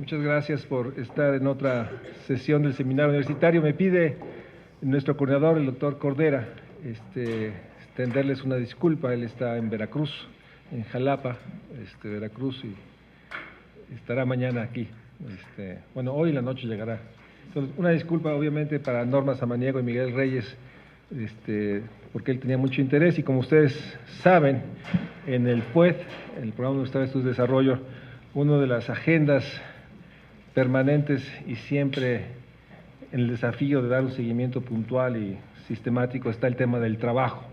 Muchas gracias por estar en otra sesión del seminario universitario. Me pide nuestro coordinador, el doctor Cordera, extenderles una disculpa. Él está en Veracruz, en Jalapa, Veracruz, y estará mañana aquí. Bueno, hoy en la noche llegará. Entonces, una disculpa obviamente para Norma Samaniego y Miguel Reyes, porque él tenía mucho interés, y como ustedes saben, en el PUED, el Programa Universitario de Estudios de Desarrollo, una de las agendas permanentes y siempre en el desafío de dar un seguimiento puntual y sistemático está el tema del trabajo.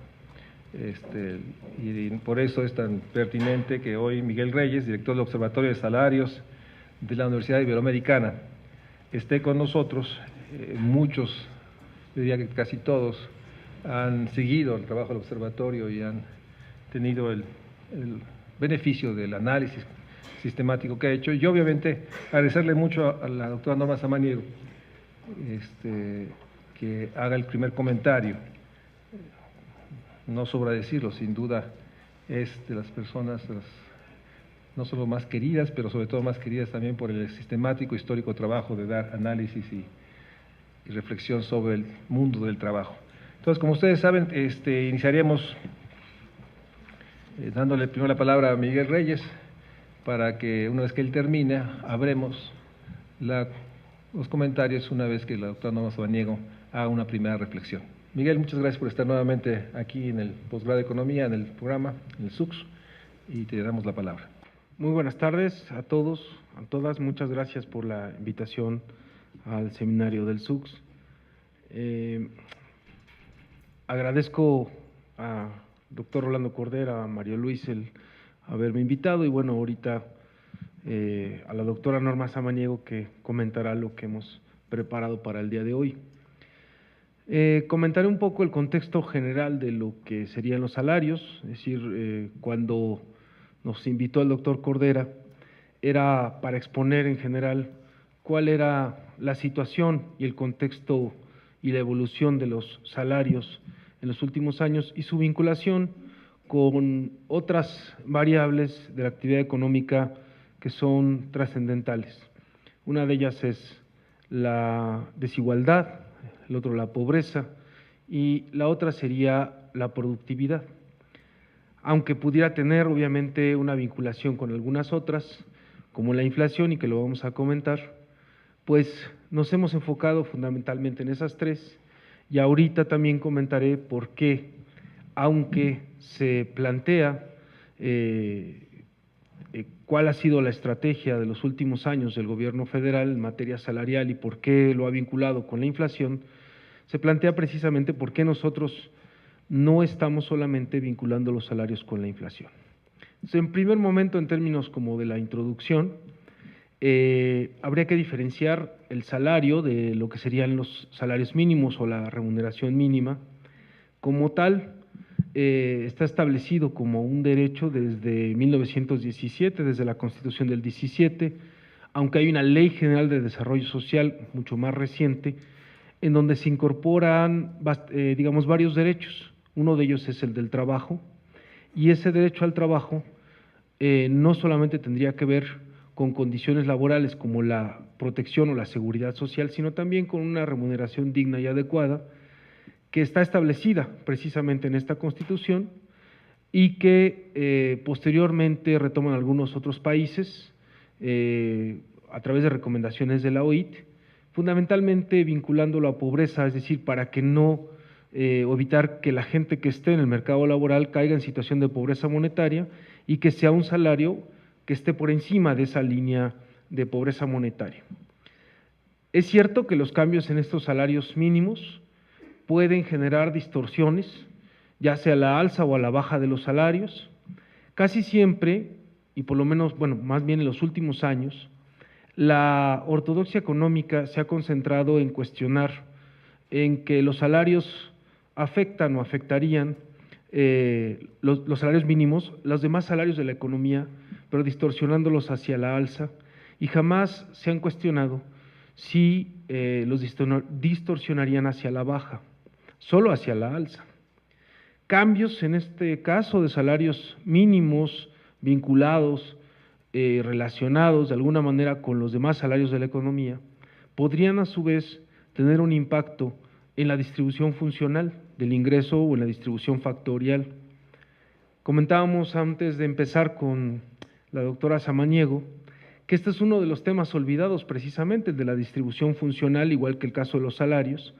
Y por eso es tan pertinente que hoy Miguel Reyes, director del Observatorio de Salarios de la Universidad Iberoamericana, esté con nosotros. Muchos, yo diría que casi todos, han seguido el trabajo del observatorio y han tenido el beneficio del análisis sistemático que ha hecho, y obviamente agradecerle mucho a la doctora Norma Samaniego que haga el primer comentario. No sobra decirlo, sin duda es de las personas no solo más queridas, pero sobre todo más queridas también por el sistemático histórico trabajo de dar análisis y reflexión sobre el mundo del trabajo. Entonces, como ustedes saben, iniciaremos dándole primero la palabra a Miguel Reyes, para que una vez que él termine, abremos los comentarios una vez que la doctora Norma Samaniego haga una primera reflexión. Miguel, muchas gracias por estar nuevamente aquí en el posgrado de Economía, en el programa, en el SUX, y te damos la palabra. Muy buenas tardes a todos, a todas. Muchas gracias por la invitación al seminario del SUX. Agradezco a doctor Rolando Cordera, a Mario Luis, el haberme invitado, y bueno, ahorita a la doctora Norma Samaniego, que comentará lo que hemos preparado para el día de hoy. Comentaré un poco el contexto general de lo que serían los salarios, es decir, cuando nos invitó el doctor Cordera, era para exponer en general cuál era la situación y el contexto y la evolución de los salarios en los últimos años y su vinculación con otras variables de la actividad económica que son trascendentales. Una de ellas es la desigualdad, el otro la pobreza, y la otra sería la productividad. Aunque pudiera tener obviamente una vinculación con algunas otras, como la inflación, y que lo vamos a comentar, pues nos hemos enfocado fundamentalmente en esas tres, y ahorita también comentaré por qué, aunque se plantea cuál ha sido la estrategia de los últimos años del gobierno federal en materia salarial y por qué lo ha vinculado con la inflación, se plantea precisamente por qué nosotros no estamos solamente vinculando los salarios con la inflación. Entonces, en primer momento, en términos como de la introducción, habría que diferenciar el salario de lo que serían los salarios mínimos o la remuneración mínima. Como tal, está establecido como un derecho desde 1917, desde la Constitución del 17, aunque hay una Ley General de Desarrollo Social mucho más reciente, en donde se incorporan, digamos, varios derechos. Uno de ellos es el del trabajo, y ese derecho al trabajo no solamente tendría que ver con condiciones laborales como la protección o la seguridad social, sino también con una remuneración digna y adecuada, que está establecida precisamente en esta Constitución y que posteriormente retoman algunos otros países a través de recomendaciones de la OIT, fundamentalmente vinculándolo a pobreza, es decir, para que no evitar que la gente que esté en el mercado laboral caiga en situación de pobreza monetaria y que sea un salario que esté por encima de esa línea de pobreza monetaria. Es cierto que los cambios en estos salarios mínimos pueden generar distorsiones, ya sea a la alza o a la baja de los salarios. Casi siempre, y por lo menos, bueno, más bien en los últimos años, la ortodoxia económica se ha concentrado en cuestionar en que los salarios afectan o afectarían los salarios mínimos, los demás salarios de la economía, pero distorsionándolos hacia la alza, y jamás se han cuestionado si los distorsionarían hacia la baja, solo hacia la alza. Cambios en este caso de salarios mínimos vinculados relacionados de alguna manera con los demás salarios de la economía, podrían a su vez tener un impacto en la distribución funcional del ingreso o en la distribución factorial. Comentábamos antes de empezar con la doctora Samaniego que este es uno de los temas olvidados precisamente, el de la distribución funcional, igual que el caso de los salarios,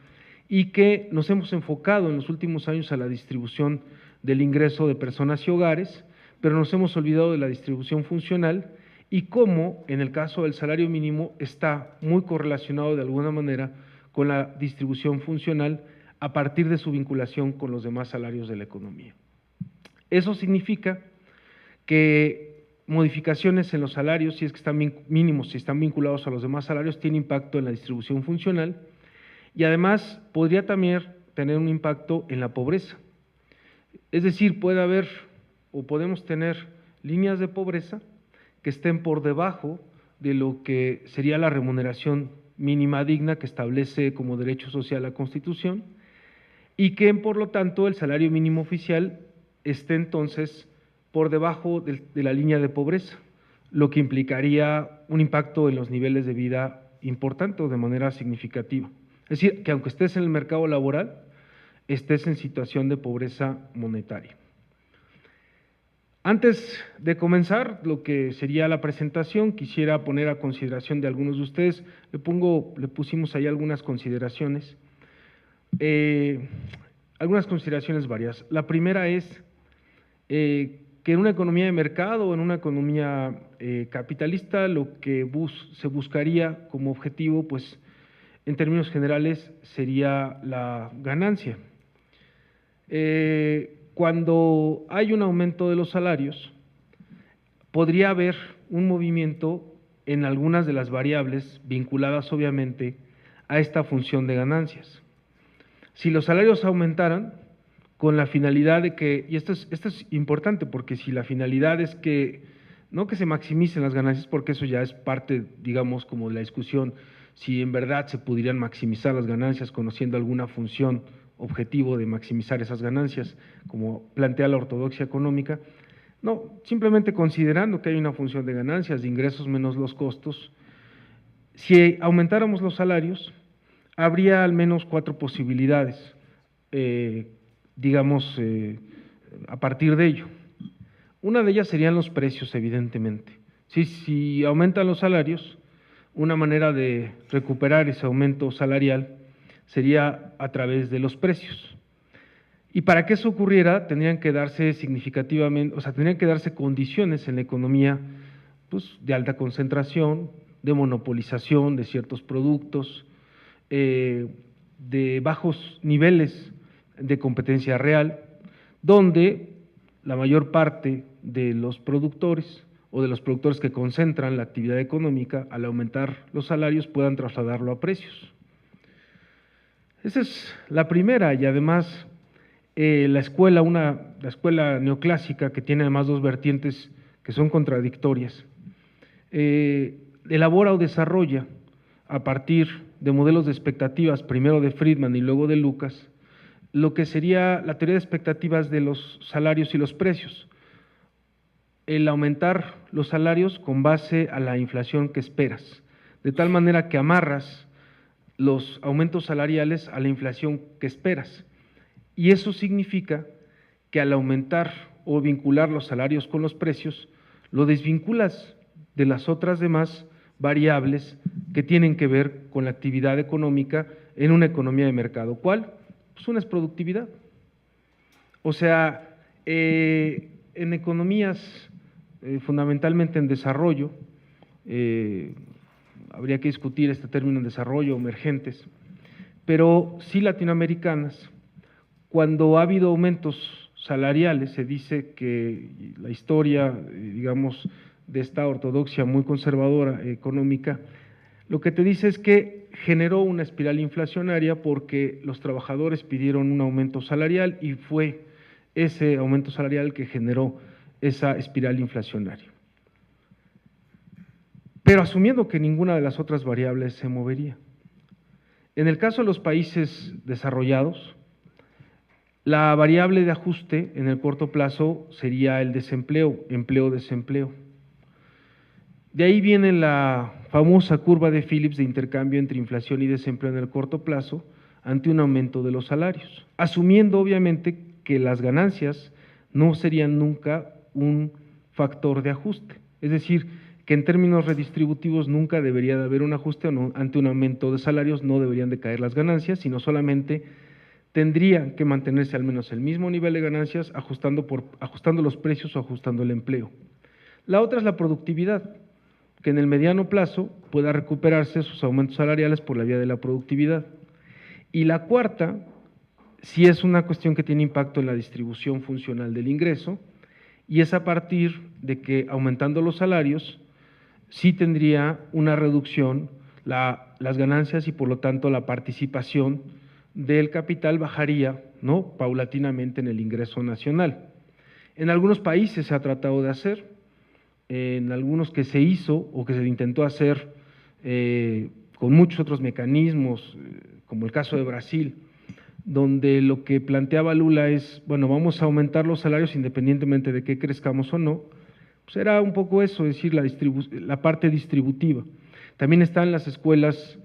y que nos hemos enfocado en los últimos años a la distribución del ingreso de personas y hogares, pero nos hemos olvidado de la distribución funcional y cómo, en el caso del salario mínimo, está muy correlacionado de alguna manera con la distribución funcional a partir de su vinculación con los demás salarios de la economía. Eso significa que modificaciones en los salarios, si es que están mínimos, si están vinculados a los demás salarios, tiene impacto en la distribución funcional y además podría también tener un impacto en la pobreza. Es decir, puede haber o podemos tener líneas de pobreza que estén por debajo de lo que sería la remuneración mínima digna que establece como derecho social la Constitución y que, por lo tanto, el salario mínimo oficial esté entonces por debajo de la línea de pobreza, lo que implicaría un impacto en los niveles de vida importante o de manera significativa. Es decir, que aunque estés en el mercado laboral, estés en situación de pobreza monetaria. Antes de comenzar lo que sería la presentación, quisiera poner a consideración de algunos de ustedes, le pusimos ahí algunas consideraciones varias. La primera es que en una economía de mercado o en una economía capitalista lo que se buscaría como objetivo, pues en términos generales, sería la ganancia. Cuando hay un aumento de los salarios, podría haber un movimiento en algunas de las variables vinculadas obviamente a esta función de ganancias. Si los salarios aumentaran, con la finalidad de que, y esto es importante porque si la finalidad es que, no que se maximicen las ganancias, porque eso ya es parte, digamos, como de la discusión, si en verdad se pudieran maximizar las ganancias conociendo alguna función objetivo de maximizar esas ganancias, como plantea la ortodoxia económica, no, simplemente considerando que hay una función de ganancias, de ingresos menos los costos, si aumentáramos los salarios, habría al menos 4 posibilidades, a partir de ello. Una de ellas serían los precios, evidentemente. Si aumentan los salarios, una manera de recuperar ese aumento salarial sería a través de los precios. Y para que eso ocurriera, tendrían que darse condiciones en la economía, pues, de alta concentración, de monopolización de ciertos productos, de bajos niveles de competencia real, donde la mayor parte de los productores o de los productores que concentran la actividad económica, al aumentar los salarios, puedan trasladarlo a precios. Esa es la primera, y además la escuela neoclásica, que tiene además 2 vertientes que son contradictorias, elabora o desarrolla a partir de modelos de expectativas, primero de Friedman y luego de Lucas, lo que sería la teoría de expectativas de los salarios y los precios. El aumentar los salarios con base a la inflación que esperas, de tal manera que amarras los aumentos salariales a la inflación que esperas. Y eso significa que al aumentar o vincular los salarios con los precios, lo desvinculas de las otras demás variables que tienen que ver con la actividad económica en una economía de mercado. ¿Cuál? Pues una es productividad. O sea, en economías fundamentalmente en desarrollo, habría que discutir este término en desarrollo, emergentes, pero sí latinoamericanas, cuando ha habido aumentos salariales, se dice que la historia, digamos, de esta ortodoxia muy conservadora económica, lo que te dice es que generó una espiral inflacionaria porque los trabajadores pidieron un aumento salarial y fue ese aumento salarial que generó esa espiral inflacionaria. Pero asumiendo que ninguna de las otras variables se movería. En el caso de los países desarrollados, la variable de ajuste en el corto plazo sería el desempleo, empleo-desempleo. De ahí viene la famosa curva de Phillips de intercambio entre inflación y desempleo en el corto plazo ante un aumento de los salarios, asumiendo obviamente que las ganancias no serían nunca un factor de ajuste, es decir, que en términos redistributivos nunca debería de haber un ajuste ante un aumento de salarios, no deberían de caer las ganancias, sino solamente tendrían que mantenerse al menos el mismo nivel de ganancias ajustando los precios o ajustando el empleo. La otra es la productividad, que en el mediano plazo pueda recuperarse sus aumentos salariales por la vía de la productividad. Y la cuarta, sí es una cuestión que tiene impacto en la distribución funcional del ingreso, y es a partir de que aumentando los salarios, sí tendría una reducción las ganancias y por lo tanto la participación del capital bajaría, ¿no?, paulatinamente en el ingreso nacional. En algunos países se ha tratado de hacer, en algunos que se hizo o que se intentó hacer con muchos otros mecanismos, como el caso de Brasil, donde lo que planteaba Lula es, bueno, vamos a aumentar los salarios independientemente de que crezcamos o no, pues era un poco eso, es decir, la parte distributiva. También están las escuelas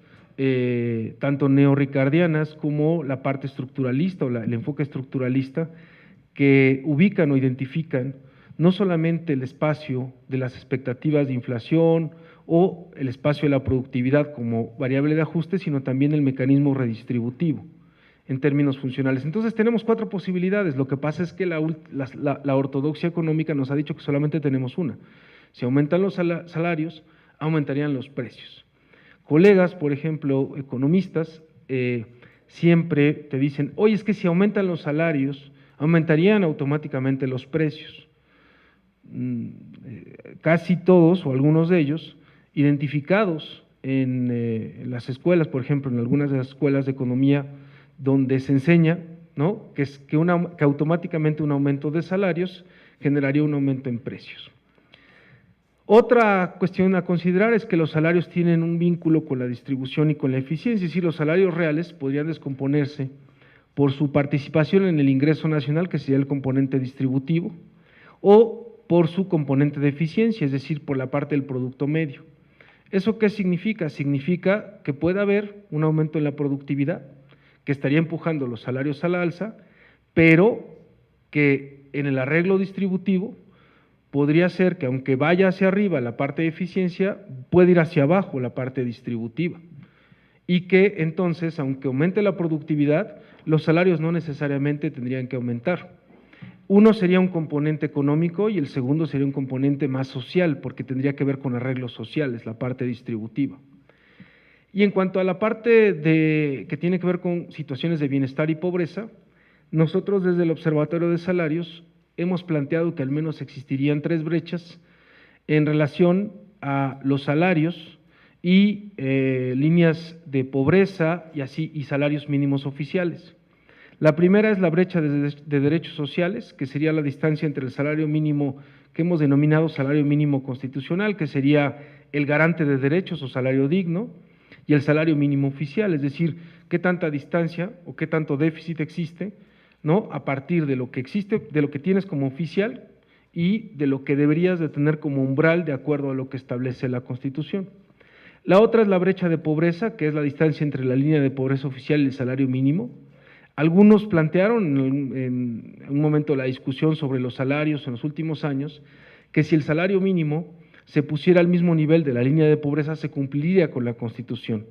tanto neorricardianas como la parte estructuralista o el enfoque estructuralista, que ubican o identifican no solamente el espacio de las expectativas de inflación o el espacio de la productividad como variable de ajuste, sino también el mecanismo redistributivo en términos funcionales. Entonces tenemos 4 posibilidades, lo que pasa es que la ortodoxia económica nos ha dicho que solamente tenemos una. Si aumentan los salarios, aumentarían los precios. Colegas, por ejemplo, economistas, siempre te dicen, oye, es que si aumentan los salarios, aumentarían automáticamente los precios. Casi todos, o algunos de ellos, identificados en las escuelas, por ejemplo, en algunas de las escuelas de economía, donde se enseña, ¿no?, que automáticamente un aumento de salarios generaría un aumento en precios. Otra cuestión a considerar es que los salarios tienen un vínculo con la distribución y con la eficiencia, es decir, los salarios reales podrían descomponerse por su participación en el ingreso nacional, que sería el componente distributivo, o por su componente de eficiencia, es decir, por la parte del producto medio. ¿Eso qué significa? Significa que puede haber un aumento en la productividad, que estaría empujando los salarios a la alza, pero que en el arreglo distributivo podría ser que aunque vaya hacia arriba la parte de eficiencia, puede ir hacia abajo la parte distributiva, y que entonces, aunque aumente la productividad, los salarios no necesariamente tendrían que aumentar. Uno sería un componente económico y el segundo sería un componente más social, porque tendría que ver con arreglos sociales, la parte distributiva. Y en cuanto a la parte que tiene que ver con situaciones de bienestar y pobreza, nosotros desde el Observatorio de Salarios hemos planteado que al menos existirían 3 brechas en relación a los salarios y líneas de pobreza y salarios mínimos oficiales. La primera es la brecha de derechos sociales, que sería la distancia entre el salario mínimo que hemos denominado salario mínimo constitucional, que sería el garante de derechos o salario digno, y el salario mínimo oficial, es decir, qué tanta distancia o qué tanto déficit existe, ¿no?, a partir de lo que existe, de lo que tienes como oficial y de lo que deberías de tener como umbral de acuerdo a lo que establece la Constitución. La otra es la brecha de pobreza, que es la distancia entre la línea de pobreza oficial y el salario mínimo. Algunos plantearon en un momento la discusión sobre los salarios en los últimos años, que si el salario mínimo se pusiera al mismo nivel de la línea de pobreza, se cumpliría con la Constitución,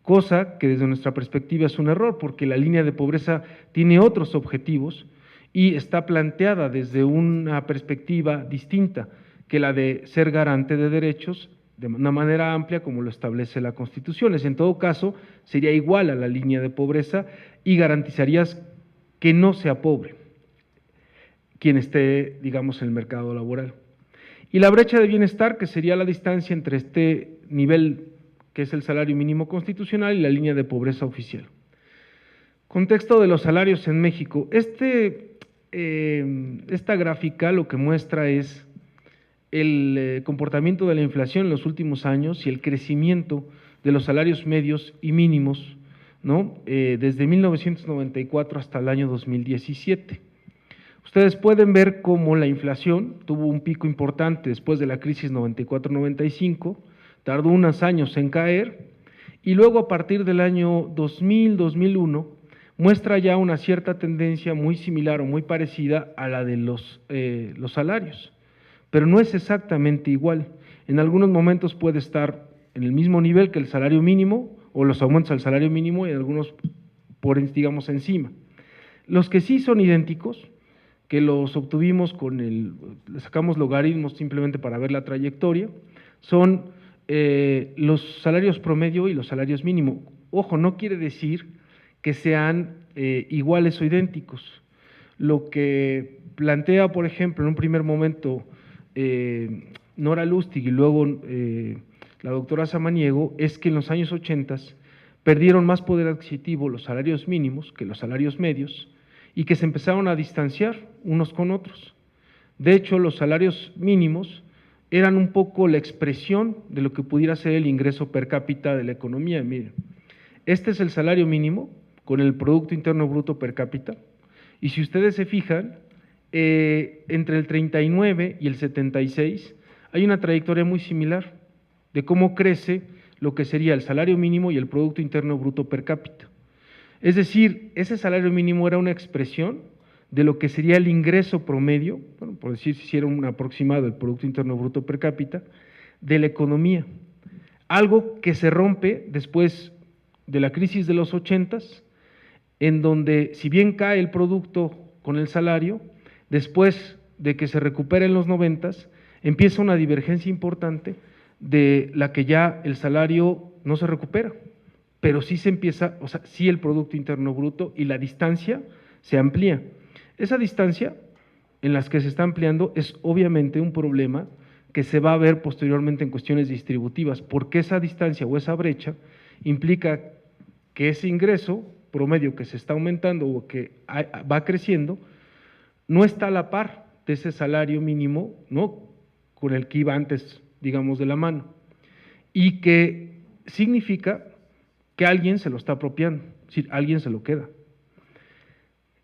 cosa que desde nuestra perspectiva es un error, porque la línea de pobreza tiene otros objetivos y está planteada desde una perspectiva distinta que la de ser garante de derechos de una manera amplia como lo establece la Constitución. En todo caso, sería igual a la línea de pobreza y garantizarías que no sea pobre quien esté, digamos, en el mercado laboral. Y la brecha de bienestar, que sería la distancia entre este nivel, que es el salario mínimo constitucional, y la línea de pobreza oficial. Contexto de los salarios en México. Esta gráfica lo que muestra es el comportamiento de la inflación en los últimos años y el crecimiento de los salarios medios y mínimos, ¿no?, desde 1994 hasta el año 2017. Ustedes pueden ver cómo la inflación tuvo un pico importante después de la crisis 94-95, tardó unos años en caer, y luego a partir del año 2000-2001 muestra ya una cierta tendencia muy similar o muy parecida a la de los salarios, pero no es exactamente igual. En algunos momentos puede estar en el mismo nivel que el salario mínimo o los aumentos al salario mínimo y en algunos digamos encima. Los que sí son idénticos, que los obtuvimos le sacamos logaritmos simplemente para ver la trayectoria, son los salarios promedio y los salarios mínimo. Ojo, no quiere decir que sean iguales o idénticos. Lo que plantea, por ejemplo, en un primer momento Nora Lustig y luego la doctora Samaniego, es que en los años 80 perdieron más poder adquisitivo los salarios mínimos que los salarios medios y que se empezaron a distanciar unos con otros. De hecho, los salarios mínimos eran un poco la expresión de lo que pudiera ser el ingreso per cápita de la economía. Miren, este es el salario mínimo con el Producto Interno Bruto per cápita, y si ustedes se fijan, entre el 39 y el 76 hay una trayectoria muy similar de cómo crece lo que sería el salario mínimo y el Producto Interno Bruto per cápita. Es decir, ese salario mínimo era una expresión de lo que sería el ingreso promedio, bueno, por decir si era un aproximado del Producto Interno Bruto per cápita, de la economía. Algo que se rompe después de la crisis de los 80s, en donde si bien cae el producto con el salario, después de que se recupera en los 90s, empieza una divergencia importante de la que ya el salario no se recupera, pero sí se empieza, o sea, sí el Producto Interno Bruto y la distancia se amplía. Esa distancia en las que se está ampliando es obviamente un problema que se va a ver posteriormente en cuestiones distributivas, porque esa distancia o esa brecha implica que ese ingreso promedio que se está aumentando o que va creciendo no está a la par de ese salario mínimo, ¿no?, con el que iba antes, digamos, de la mano, y que significa que alguien se lo está apropiando, es decir, alguien se lo queda.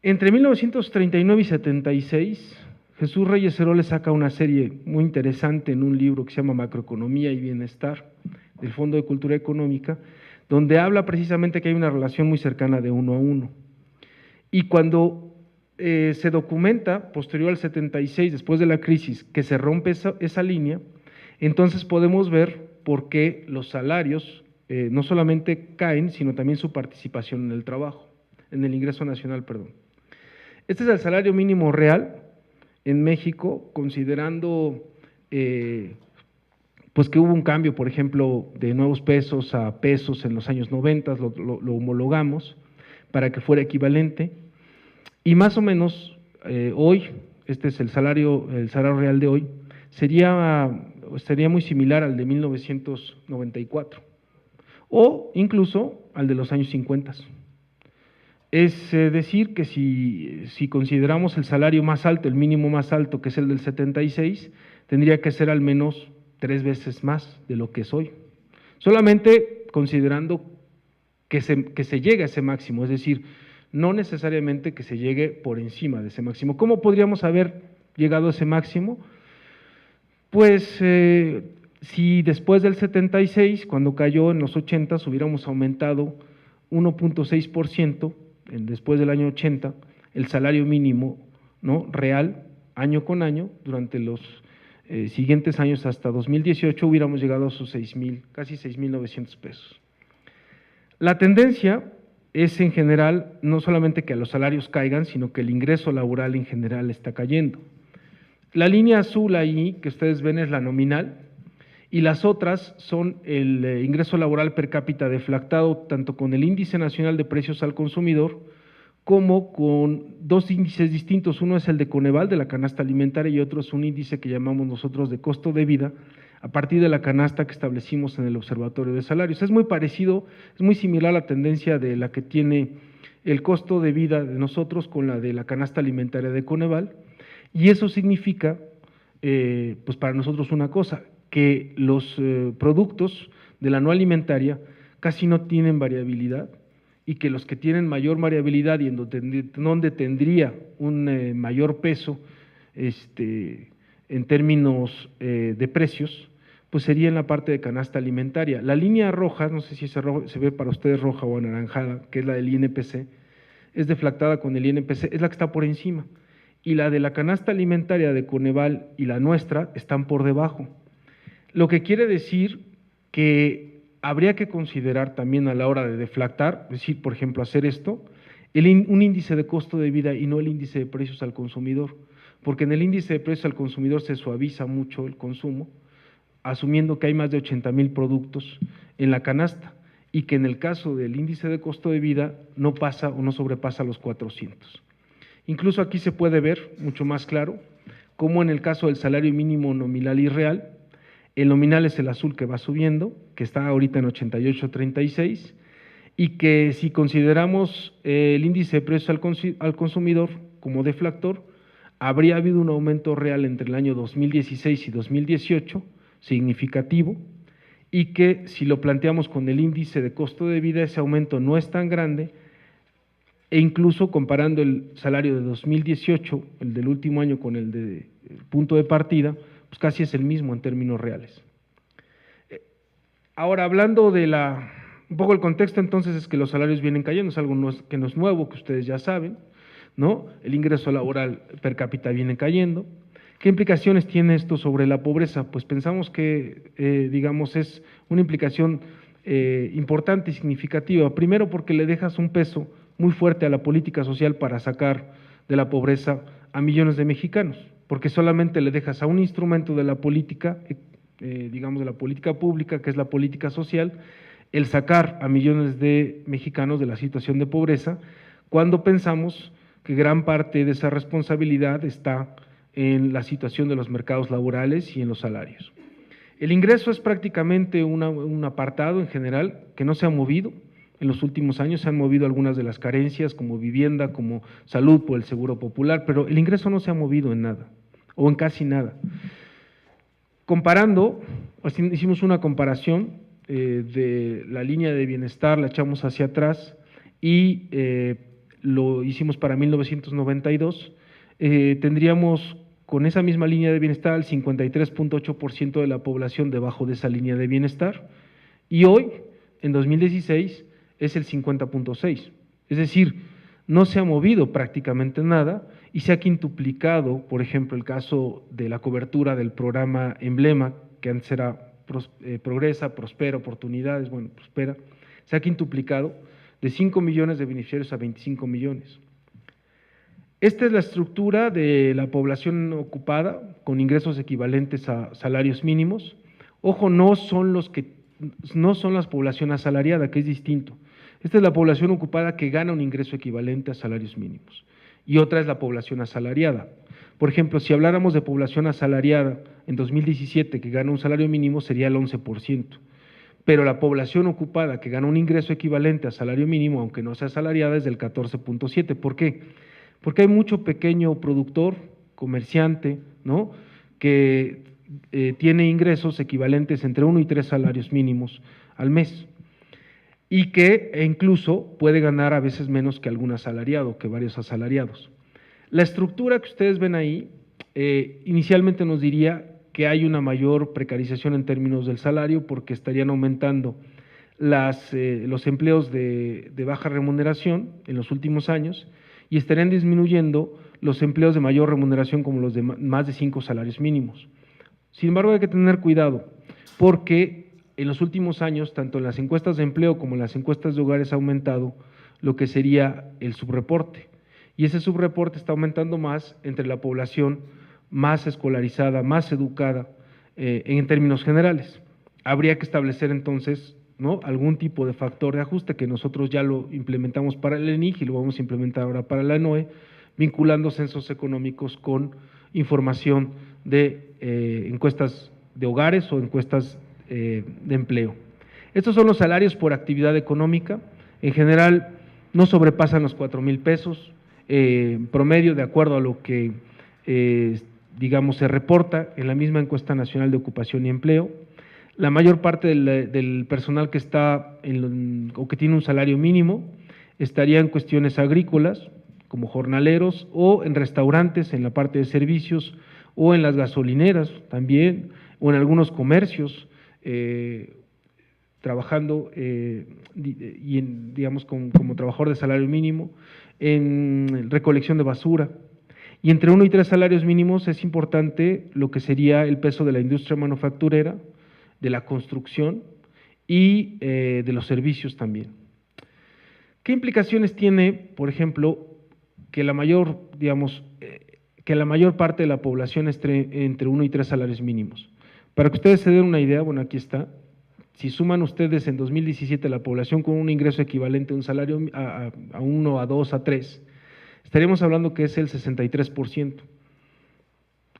Entre 1939 y 76, Jesús Reyes Heroles saca una serie muy interesante en un libro que se llama Macroeconomía y Bienestar, del Fondo de Cultura Económica, donde habla precisamente que hay una relación muy cercana de 1 a 1. Y cuando se documenta, posterior al 76, después de la crisis, que se rompe esa línea, entonces podemos ver por qué los salarios no solamente caen, sino también su participación en el trabajo, en el ingreso nacional, perdón. Este es el salario mínimo real en México, considerando pues que hubo un cambio, por ejemplo, de nuevos pesos a pesos en los años 90, lo homologamos para que fuera equivalente, y más o menos hoy, este es el salario real de hoy, sería muy similar al de 1994, o incluso al de los años 50. Es decir, que si consideramos el salario más alto, el mínimo más alto, que es el del 76, tendría que ser al menos 3 veces más de lo que es hoy. Solamente considerando que se llegue a ese máximo, es decir, no necesariamente que se llegue por encima de ese máximo. ¿Cómo podríamos haber llegado a ese máximo? Pues si después del 76, cuando cayó en los 80, hubiéramos aumentado 1.6%, después del año 80, el salario mínimo, ¿no?, real, año con año, durante los siguientes años hasta 2018, hubiéramos llegado a sus casi 6,900 pesos. La tendencia es en general no solamente que los salarios caigan, sino que el ingreso laboral en general está cayendo. La línea azul ahí que ustedes ven es la nominal, y las otras son el ingreso laboral per cápita deflactado tanto con el Índice Nacional de Precios al Consumidor como con dos índices distintos. Uno es el de Coneval, de la canasta alimentaria, y otro es un índice que llamamos nosotros de costo de vida, a partir de la canasta que establecimos en el Observatorio de Salarios. Es muy parecido, es muy similar a la tendencia de la que tiene el costo de vida de nosotros con la de la canasta alimentaria de Coneval, y eso significa, pues para nosotros una cosa, que los productos de la no alimentaria casi no tienen variabilidad y que los que tienen mayor variabilidad y en donde tendría un mayor peso en términos de precios, pues sería en la parte de canasta alimentaria. La línea roja, no sé si se ve para ustedes roja o anaranjada, que es la del INPC, es deflactada con el INPC, es la que está por encima, y la de la canasta alimentaria de Coneval y la nuestra están por debajo. Lo que quiere decir que habría que considerar también a la hora de deflactar, es decir, por ejemplo, hacer esto, un índice de costo de vida y no el índice de precios al consumidor, porque en el índice de precios al consumidor se suaviza mucho el consumo, asumiendo que hay más de 80,000 productos en la canasta y que en el caso del índice de costo de vida no pasa o no sobrepasa los 400. Incluso aquí se puede ver mucho más claro cómo en el caso del salario mínimo nominal y real, el nominal es el azul que va subiendo, que está ahorita en 88.36, y que si consideramos el índice de precios al consumidor como deflactor, habría habido un aumento real entre el año 2016 y 2018, significativo, y que si lo planteamos con el índice de costo de vida, ese aumento no es tan grande, e incluso comparando el salario de 2018, el del último año, con el de punto de partida, pues casi es el mismo en términos reales. Ahora, hablando de un poco el contexto, entonces, es que los salarios vienen cayendo, es algo que no es nuevo, que ustedes ya saben, ¿no? El ingreso laboral per cápita viene cayendo. ¿Qué implicaciones tiene esto sobre la pobreza? Pues pensamos que, digamos, es una implicación importante y significativa. Primero, porque le dejas un peso muy fuerte a la política social para sacar de la pobreza a millones de mexicanos, porque solamente le dejas a un instrumento de la política, digamos, de la política pública, que es la política social, el sacar a millones de mexicanos de la situación de pobreza, cuando pensamos que gran parte de esa responsabilidad está en la situación de los mercados laborales y en los salarios. El ingreso es prácticamente un apartado en general que no se ha movido. En los últimos años se han movido algunas de las carencias, como vivienda, como salud por el Seguro Popular, pero el ingreso no se ha movido en nada, o en casi nada. Comparando, hicimos una comparación de la línea de bienestar, la echamos hacia atrás y lo hicimos para 1992, tendríamos con esa misma línea de bienestar el 53.8% de la población debajo de esa línea de bienestar, y hoy, en 2016, es el 50.6%. Es decir, no se ha movido prácticamente nada y se ha quintuplicado, por ejemplo, el caso de la cobertura del programa Emblema, que antes era Progresa, Prospera, Oportunidades, bueno, Prospera, se ha quintuplicado de 5 millones de beneficiarios a 25 millones. Esta es la estructura de la población ocupada con ingresos equivalentes a salarios mínimos. Ojo, no son la población asalariada, que es distinto. Esta es la población ocupada que gana un ingreso equivalente a salarios mínimos. Y otra es la población asalariada. Por ejemplo, si habláramos de población asalariada en 2017 que gana un salario mínimo, sería el 11%. Pero la población ocupada que gana un ingreso equivalente a salario mínimo, aunque no sea asalariada, es del 14.7%. ¿Por qué? Porque hay mucho pequeño productor, comerciante, ¿no?, que tiene ingresos equivalentes entre 1 y 3 salarios mínimos al mes y que incluso puede ganar a veces menos que algún asalariado, que varios asalariados. La estructura que ustedes ven ahí inicialmente nos diría que hay una mayor precarización en términos del salario porque estarían aumentando los empleos de baja remuneración en los últimos años y estarían disminuyendo los empleos de mayor remuneración como los de más de 5 salarios mínimos. Sin embargo, hay que tener cuidado porque en los últimos años, tanto en las encuestas de empleo como en las encuestas de hogares, ha aumentado lo que sería el subreporte. Y ese subreporte está aumentando más entre la población más escolarizada, más educada en términos generales. Habría que establecer entonces, ¿no?, algún tipo de factor de ajuste que nosotros ya lo implementamos para el ENIG y lo vamos a implementar ahora para la ENOE, vinculando censos económicos con información de encuestas de hogares o encuestas de empleo. Estos son los salarios por actividad económica. En general no sobrepasan los 4,000 pesos, promedio, de acuerdo a lo que digamos se reporta en la misma encuesta nacional de ocupación y empleo. La mayor parte del personal que está o que tiene un salario mínimo estaría en cuestiones agrícolas, como jornaleros, o en restaurantes, en la parte de servicios, o en las gasolineras también, o en algunos comercios, trabajando y digamos como trabajador de salario mínimo, en recolección de basura. Y entre 1 y 3 salarios mínimos es importante lo que sería el peso de la industria manufacturera, de la construcción y de los servicios también. ¿Qué implicaciones tiene, por ejemplo, que la mayor, digamos, que la mayor parte de la población esté entre 1 y 3 salarios mínimos? Para que ustedes se den una idea, bueno, aquí está. Si suman ustedes en 2017 la población con un ingreso equivalente a un salario a 1, a 2, a 3, estaríamos hablando que es el 63%.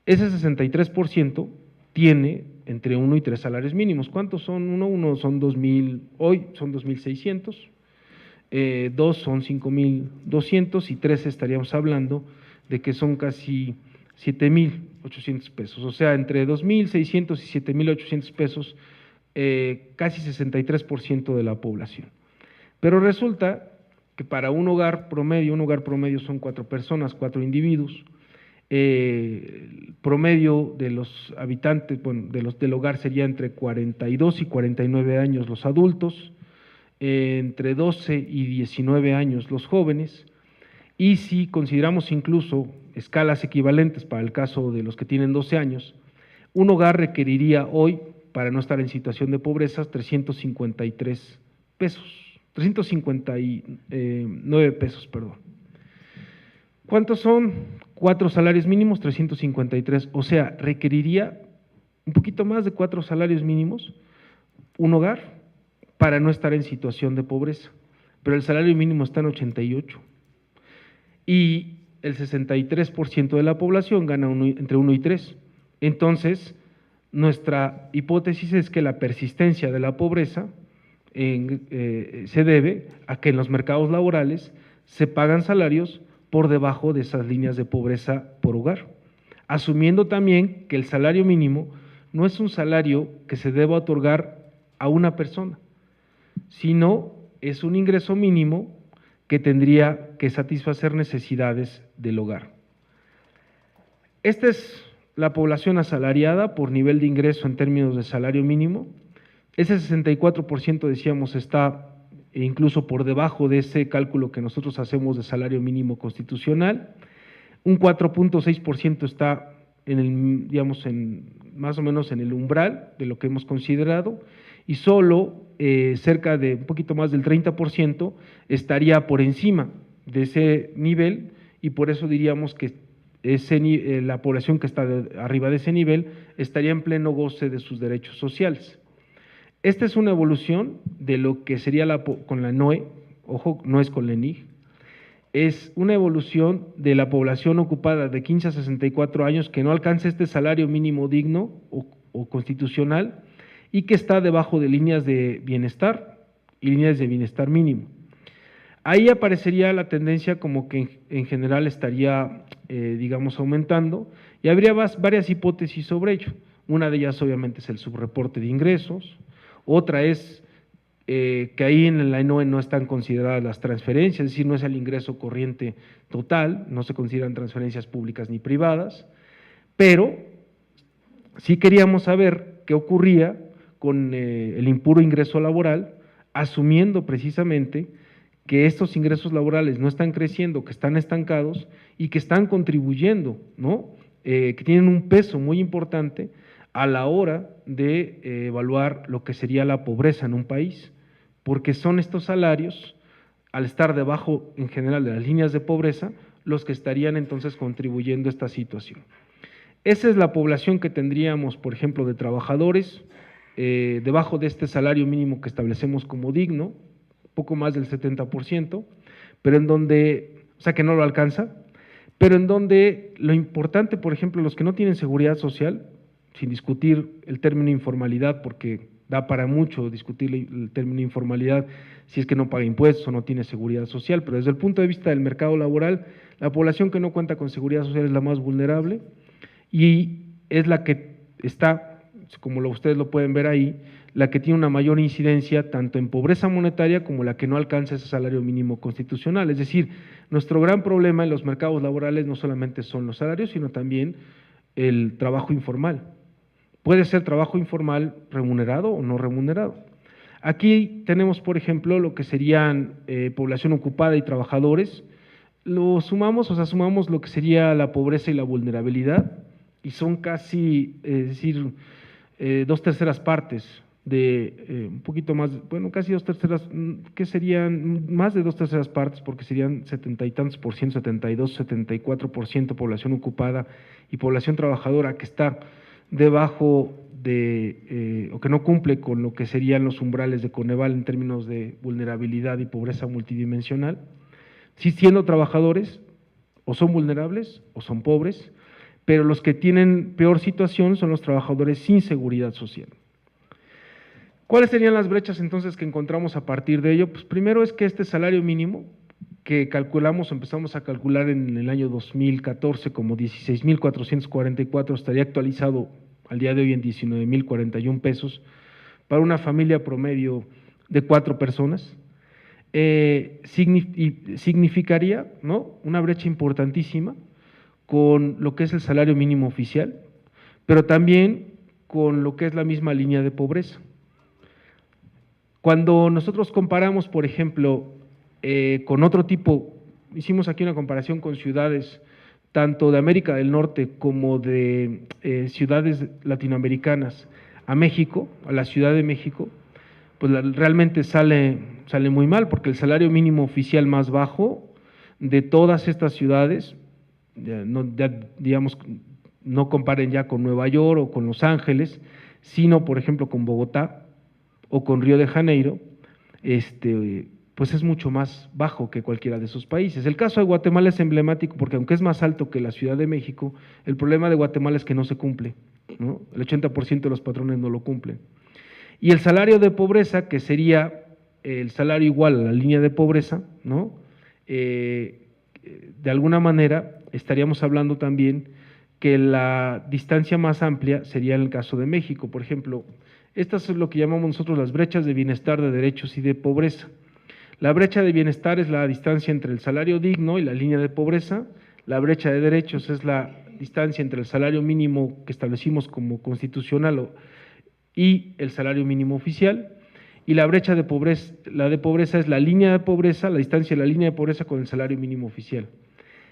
Ese 63% tiene entre 1 y 3 salarios mínimos. ¿Cuántos son? Uno son 2,000, hoy son 2,600, 2 son 5,200 y 3 estaríamos hablando de que son casi 7,800 pesos. O sea, entre 2,600 y 7,800 pesos, casi 63% de la población. Pero resulta que para un hogar promedio son 4 personas, 4 individuos. El promedio de los habitantes, bueno, del hogar sería entre 42 y 49 años los adultos, entre 12 y 19 años los jóvenes, y si consideramos incluso escalas equivalentes para el caso de los que tienen 12 años, un hogar requeriría hoy, para no estar en situación de pobreza, 353 pesos, 359 pesos, perdón. ¿Cuántos son 4 salarios mínimos? 353, o sea, requeriría un poquito más de 4 salarios mínimos un hogar para no estar en situación de pobreza, pero el salario mínimo está en 88 y el 63% de la población gana entre 1 y 3. Entonces, nuestra hipótesis es que la persistencia de la pobreza se debe a que en los mercados laborales se pagan salarios por debajo de esas líneas de pobreza por hogar, asumiendo también que el salario mínimo no es un salario que se deba otorgar a una persona, sino es un ingreso mínimo que tendría que satisfacer necesidades del hogar. Esta es la población asalariada por nivel de ingreso en términos de salario mínimo. Ese 64%, decíamos, está incluso por debajo de ese cálculo que nosotros hacemos de salario mínimo constitucional. Un 4,6% está digamos, más o menos en el umbral de lo que hemos considerado, y solo cerca de un poquito más del 30% estaría por encima de ese nivel, y por eso diríamos que la población que está arriba de ese nivel estaría en pleno goce de sus derechos sociales. Esta es una evolución de lo que sería con la NOE, ojo, no es con la ENIG, es una evolución de la población ocupada de 15 a 64 años que no alcanza este salario mínimo digno o constitucional y que está debajo de líneas de bienestar y líneas de bienestar mínimo. Ahí aparecería la tendencia como que en general estaría, digamos, aumentando, y habría varias hipótesis sobre ello. Una de ellas obviamente es el subreporte de ingresos, otra es que ahí en la ENOE no están consideradas las transferencias, es decir, no es el ingreso corriente total, no se consideran transferencias públicas ni privadas, pero sí queríamos saber qué ocurría con el impuro ingreso laboral, asumiendo precisamente que estos ingresos laborales no están creciendo, que están estancados y que están contribuyendo, ¿no? Que tienen un peso muy importante a la hora de evaluar lo que sería la pobreza en un país, porque son estos salarios, al estar debajo en general de las líneas de pobreza, los que estarían entonces contribuyendo a esta situación. Esa es la población que tendríamos, por ejemplo, de trabajadores, debajo de este salario mínimo que establecemos como digno, poco más del 70%, pero en donde, o sea que no lo alcanza, pero en donde lo importante, por ejemplo, los que no tienen seguridad social, sin discutir el término informalidad, porque da para mucho discutir el término informalidad si es que no paga impuestos o no tiene seguridad social, pero desde el punto de vista del mercado laboral, la población que no cuenta con seguridad social es la más vulnerable y es la que está como ustedes lo pueden ver ahí, la que tiene una mayor incidencia tanto en pobreza monetaria como la que no alcanza ese salario mínimo constitucional. Es decir, nuestro gran problema en los mercados laborales no solamente son los salarios, sino también el trabajo informal. Puede ser trabajo informal remunerado o no remunerado. Aquí tenemos, por ejemplo, lo que serían población ocupada y trabajadores. Lo sumamos, sumamos lo que sería la pobreza y la vulnerabilidad, y son casi, es decir, 2/3 partes de un poquito más, bueno, casi 2/3, que serían más de 2/3 partes, porque serían 70 y tantos por ciento, 72, 74% población ocupada y población trabajadora que está debajo de, o que no cumple con lo que serían los umbrales de Coneval en términos de vulnerabilidad y pobreza multidimensional. Sí, siendo trabajadores, o son vulnerables o son pobres, pero los que tienen peor situación son los trabajadores sin seguridad social. ¿Cuáles serían las brechas entonces que encontramos a partir de ello? Pues primero es que este salario mínimo que empezamos a calcular en el año 2014 como 16,444, estaría actualizado al día de hoy en 19,041 pesos para una familia promedio de 4 personas. Significaría, ¿no?, una brecha importantísima con lo que es el salario mínimo oficial, pero también con lo que es la misma línea de pobreza. Cuando nosotros comparamos, por ejemplo, con otro tipo, hicimos aquí una comparación con ciudades tanto de América del Norte como de ciudades latinoamericanas a México, a la Ciudad de México, pues realmente sale muy mal, porque el salario mínimo oficial más bajo de todas estas ciudades, digamos, no comparen ya con Nueva York o con Los Ángeles, sino, por ejemplo, con Bogotá o con Río de Janeiro, pues es mucho más bajo que cualquiera de esos países. El caso de Guatemala es emblemático porque aunque es más alto que la Ciudad de México, el problema de Guatemala es que no se cumple, ¿no? El 80% de los patrones no lo cumplen. Y el salario de pobreza, que sería el salario igual a la línea de pobreza, ¿no?, de alguna manera estaríamos hablando también que la distancia más amplia sería en el caso de México. Por ejemplo, estas es lo que llamamos nosotros las brechas de bienestar, de derechos y de pobreza. La brecha de bienestar es la distancia entre el salario digno y la línea de pobreza. La brecha de derechos es la distancia entre el salario mínimo que establecimos como constitucional y el salario mínimo oficial. Y la brecha de pobreza es la línea de pobreza, la distancia de la línea de pobreza con el salario mínimo oficial.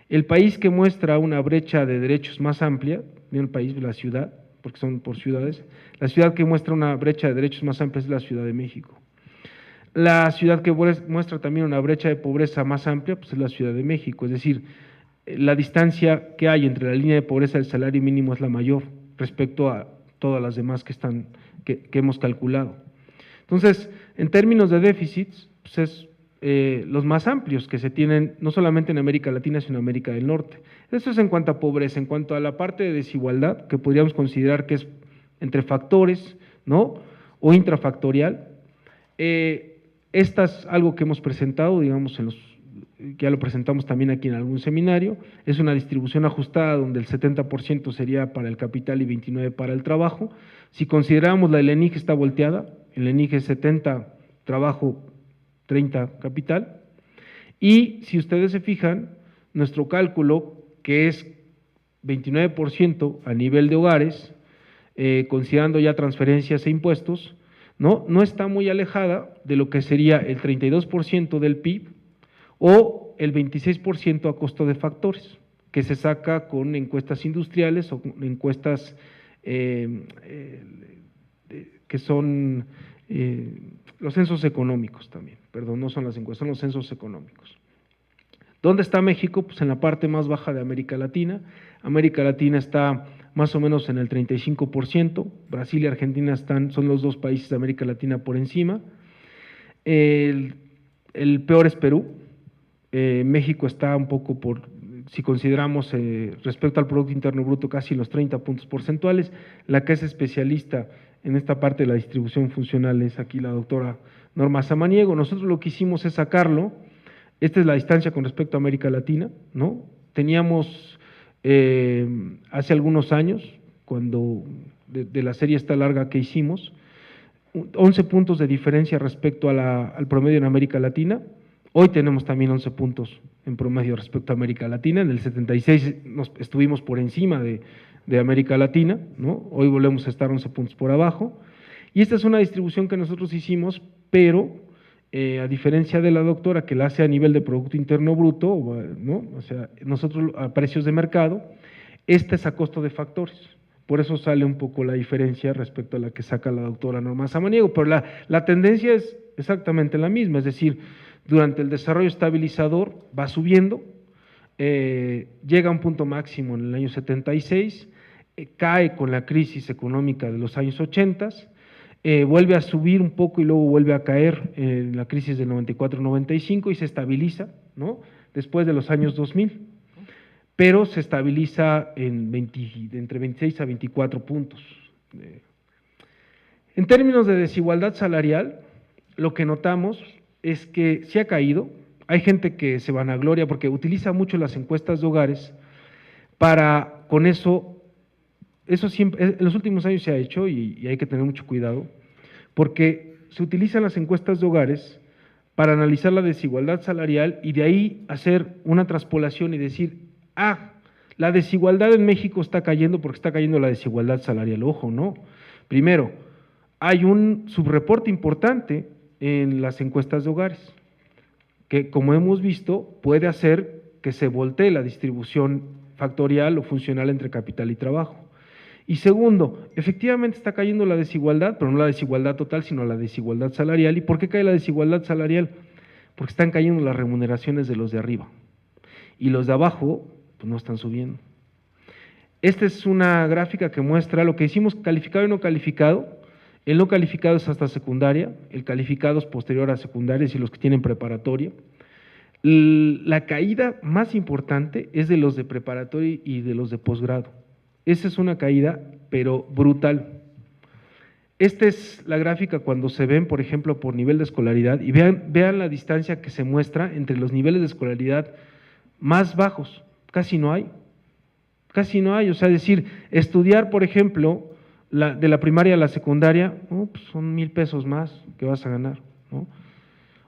El país que muestra una brecha de derechos más amplia, no el país, la ciudad, porque son por ciudades, la ciudad que muestra una brecha de derechos más amplia es la Ciudad de México. La ciudad que muestra también una brecha de pobreza más amplia, pues es la Ciudad de México, es decir, la distancia que hay entre la línea de pobreza y el salario mínimo es la mayor respecto a todas las demás que hemos calculado. Entonces, en términos de déficits, pues es los más amplios que se tienen no solamente en América Latina, sino en América del Norte. Eso es en cuanto a pobreza. En cuanto a la parte de desigualdad, que podríamos considerar que es entre factores, ¿no?, o intrafactorial, esta es algo que hemos presentado, digamos, ya lo presentamos también aquí en algún seminario. Es una distribución ajustada donde el 70% sería para el capital y 29% para el trabajo. Si consideramos la ENIG está volteada, el ENIG es 70 trabajo, 30 capital, y si ustedes se fijan, nuestro cálculo, que es 29% a nivel de hogares, considerando ya transferencias e impuestos, no está muy alejada de lo que sería el 32% del PIB o el 26% a costo de factores, que se saca con encuestas industriales o encuestas que son los censos económicos también, perdón, no son las encuestas, son los censos económicos. ¿Dónde está México? Pues en la parte más baja de América Latina. América Latina está más o menos en el 35%, Brasil y Argentina son los dos países de América Latina por encima. El peor es Perú. México está un poco si consideramos respecto al Producto Interno Bruto, casi los 30 puntos porcentuales. La que es especialista en esta parte de la distribución funcional es aquí la doctora Norma Samaniego. Nosotros lo que hicimos es sacarlo. Esta es la distancia con respecto a América Latina, ¿no? Teníamos hace algunos años, de la serie esta larga que hicimos, 11 puntos de diferencia respecto al promedio en América Latina. Hoy tenemos también 11 puntos en promedio respecto a América Latina. En el 76 estuvimos por encima de América Latina, ¿no? Hoy volvemos a estar 11 puntos por abajo. Y esta es una distribución que nosotros hicimos, pero a diferencia de la doctora que la hace a nivel de Producto Interno Bruto, ¿no? O sea, nosotros a precios de mercado, esta es a costo de factores. Por eso sale un poco la diferencia respecto a la que saca la doctora Norma Samaniego, pero la tendencia es exactamente la misma, es decir, durante el desarrollo estabilizador va subiendo, llega a un punto máximo en el año 76, cae con la crisis económica de los años 80, vuelve a subir un poco y luego vuelve a caer en la crisis del 94-95 y se estabiliza, ¿no? Después de los años 2000. Pero se estabiliza entre 26 a 24 puntos. En términos de desigualdad salarial, lo que notamos es que sí ha caído. Hay gente que se vanagloria porque utiliza mucho las encuestas de hogares para, con eso siempre, en los últimos años se ha hecho y hay que tener mucho cuidado, porque se utilizan las encuestas de hogares para analizar la desigualdad salarial y de ahí hacer una traspolación y decir, la desigualdad en México está cayendo porque está cayendo la desigualdad salarial. Ojo, no. Primero, hay un subreporte importante en las encuestas de hogares, que como hemos visto, puede hacer que se voltee la distribución factorial o funcional entre capital y trabajo. Y segundo, efectivamente está cayendo la desigualdad, pero no la desigualdad total, sino la desigualdad salarial. ¿Y por qué cae la desigualdad salarial? Porque están cayendo las remuneraciones de los de arriba, y los de abajo pues no están subiendo. Esta es una gráfica que muestra lo que hicimos calificado y no calificado. El no calificado es hasta secundaria, el calificado es posterior a secundaria, y los que tienen preparatoria. La caída más importante es de los de preparatoria y de los de posgrado. Esa es una caída, pero brutal. Esta es la gráfica cuando se ven, por ejemplo, por nivel de escolaridad, y vean la distancia que se muestra entre los niveles de escolaridad más bajos. Casi no hay, o sea, decir, estudiar, por ejemplo, de la primaria a la secundaria, pues son 1,000 pesos más que vas a ganar, ¿no?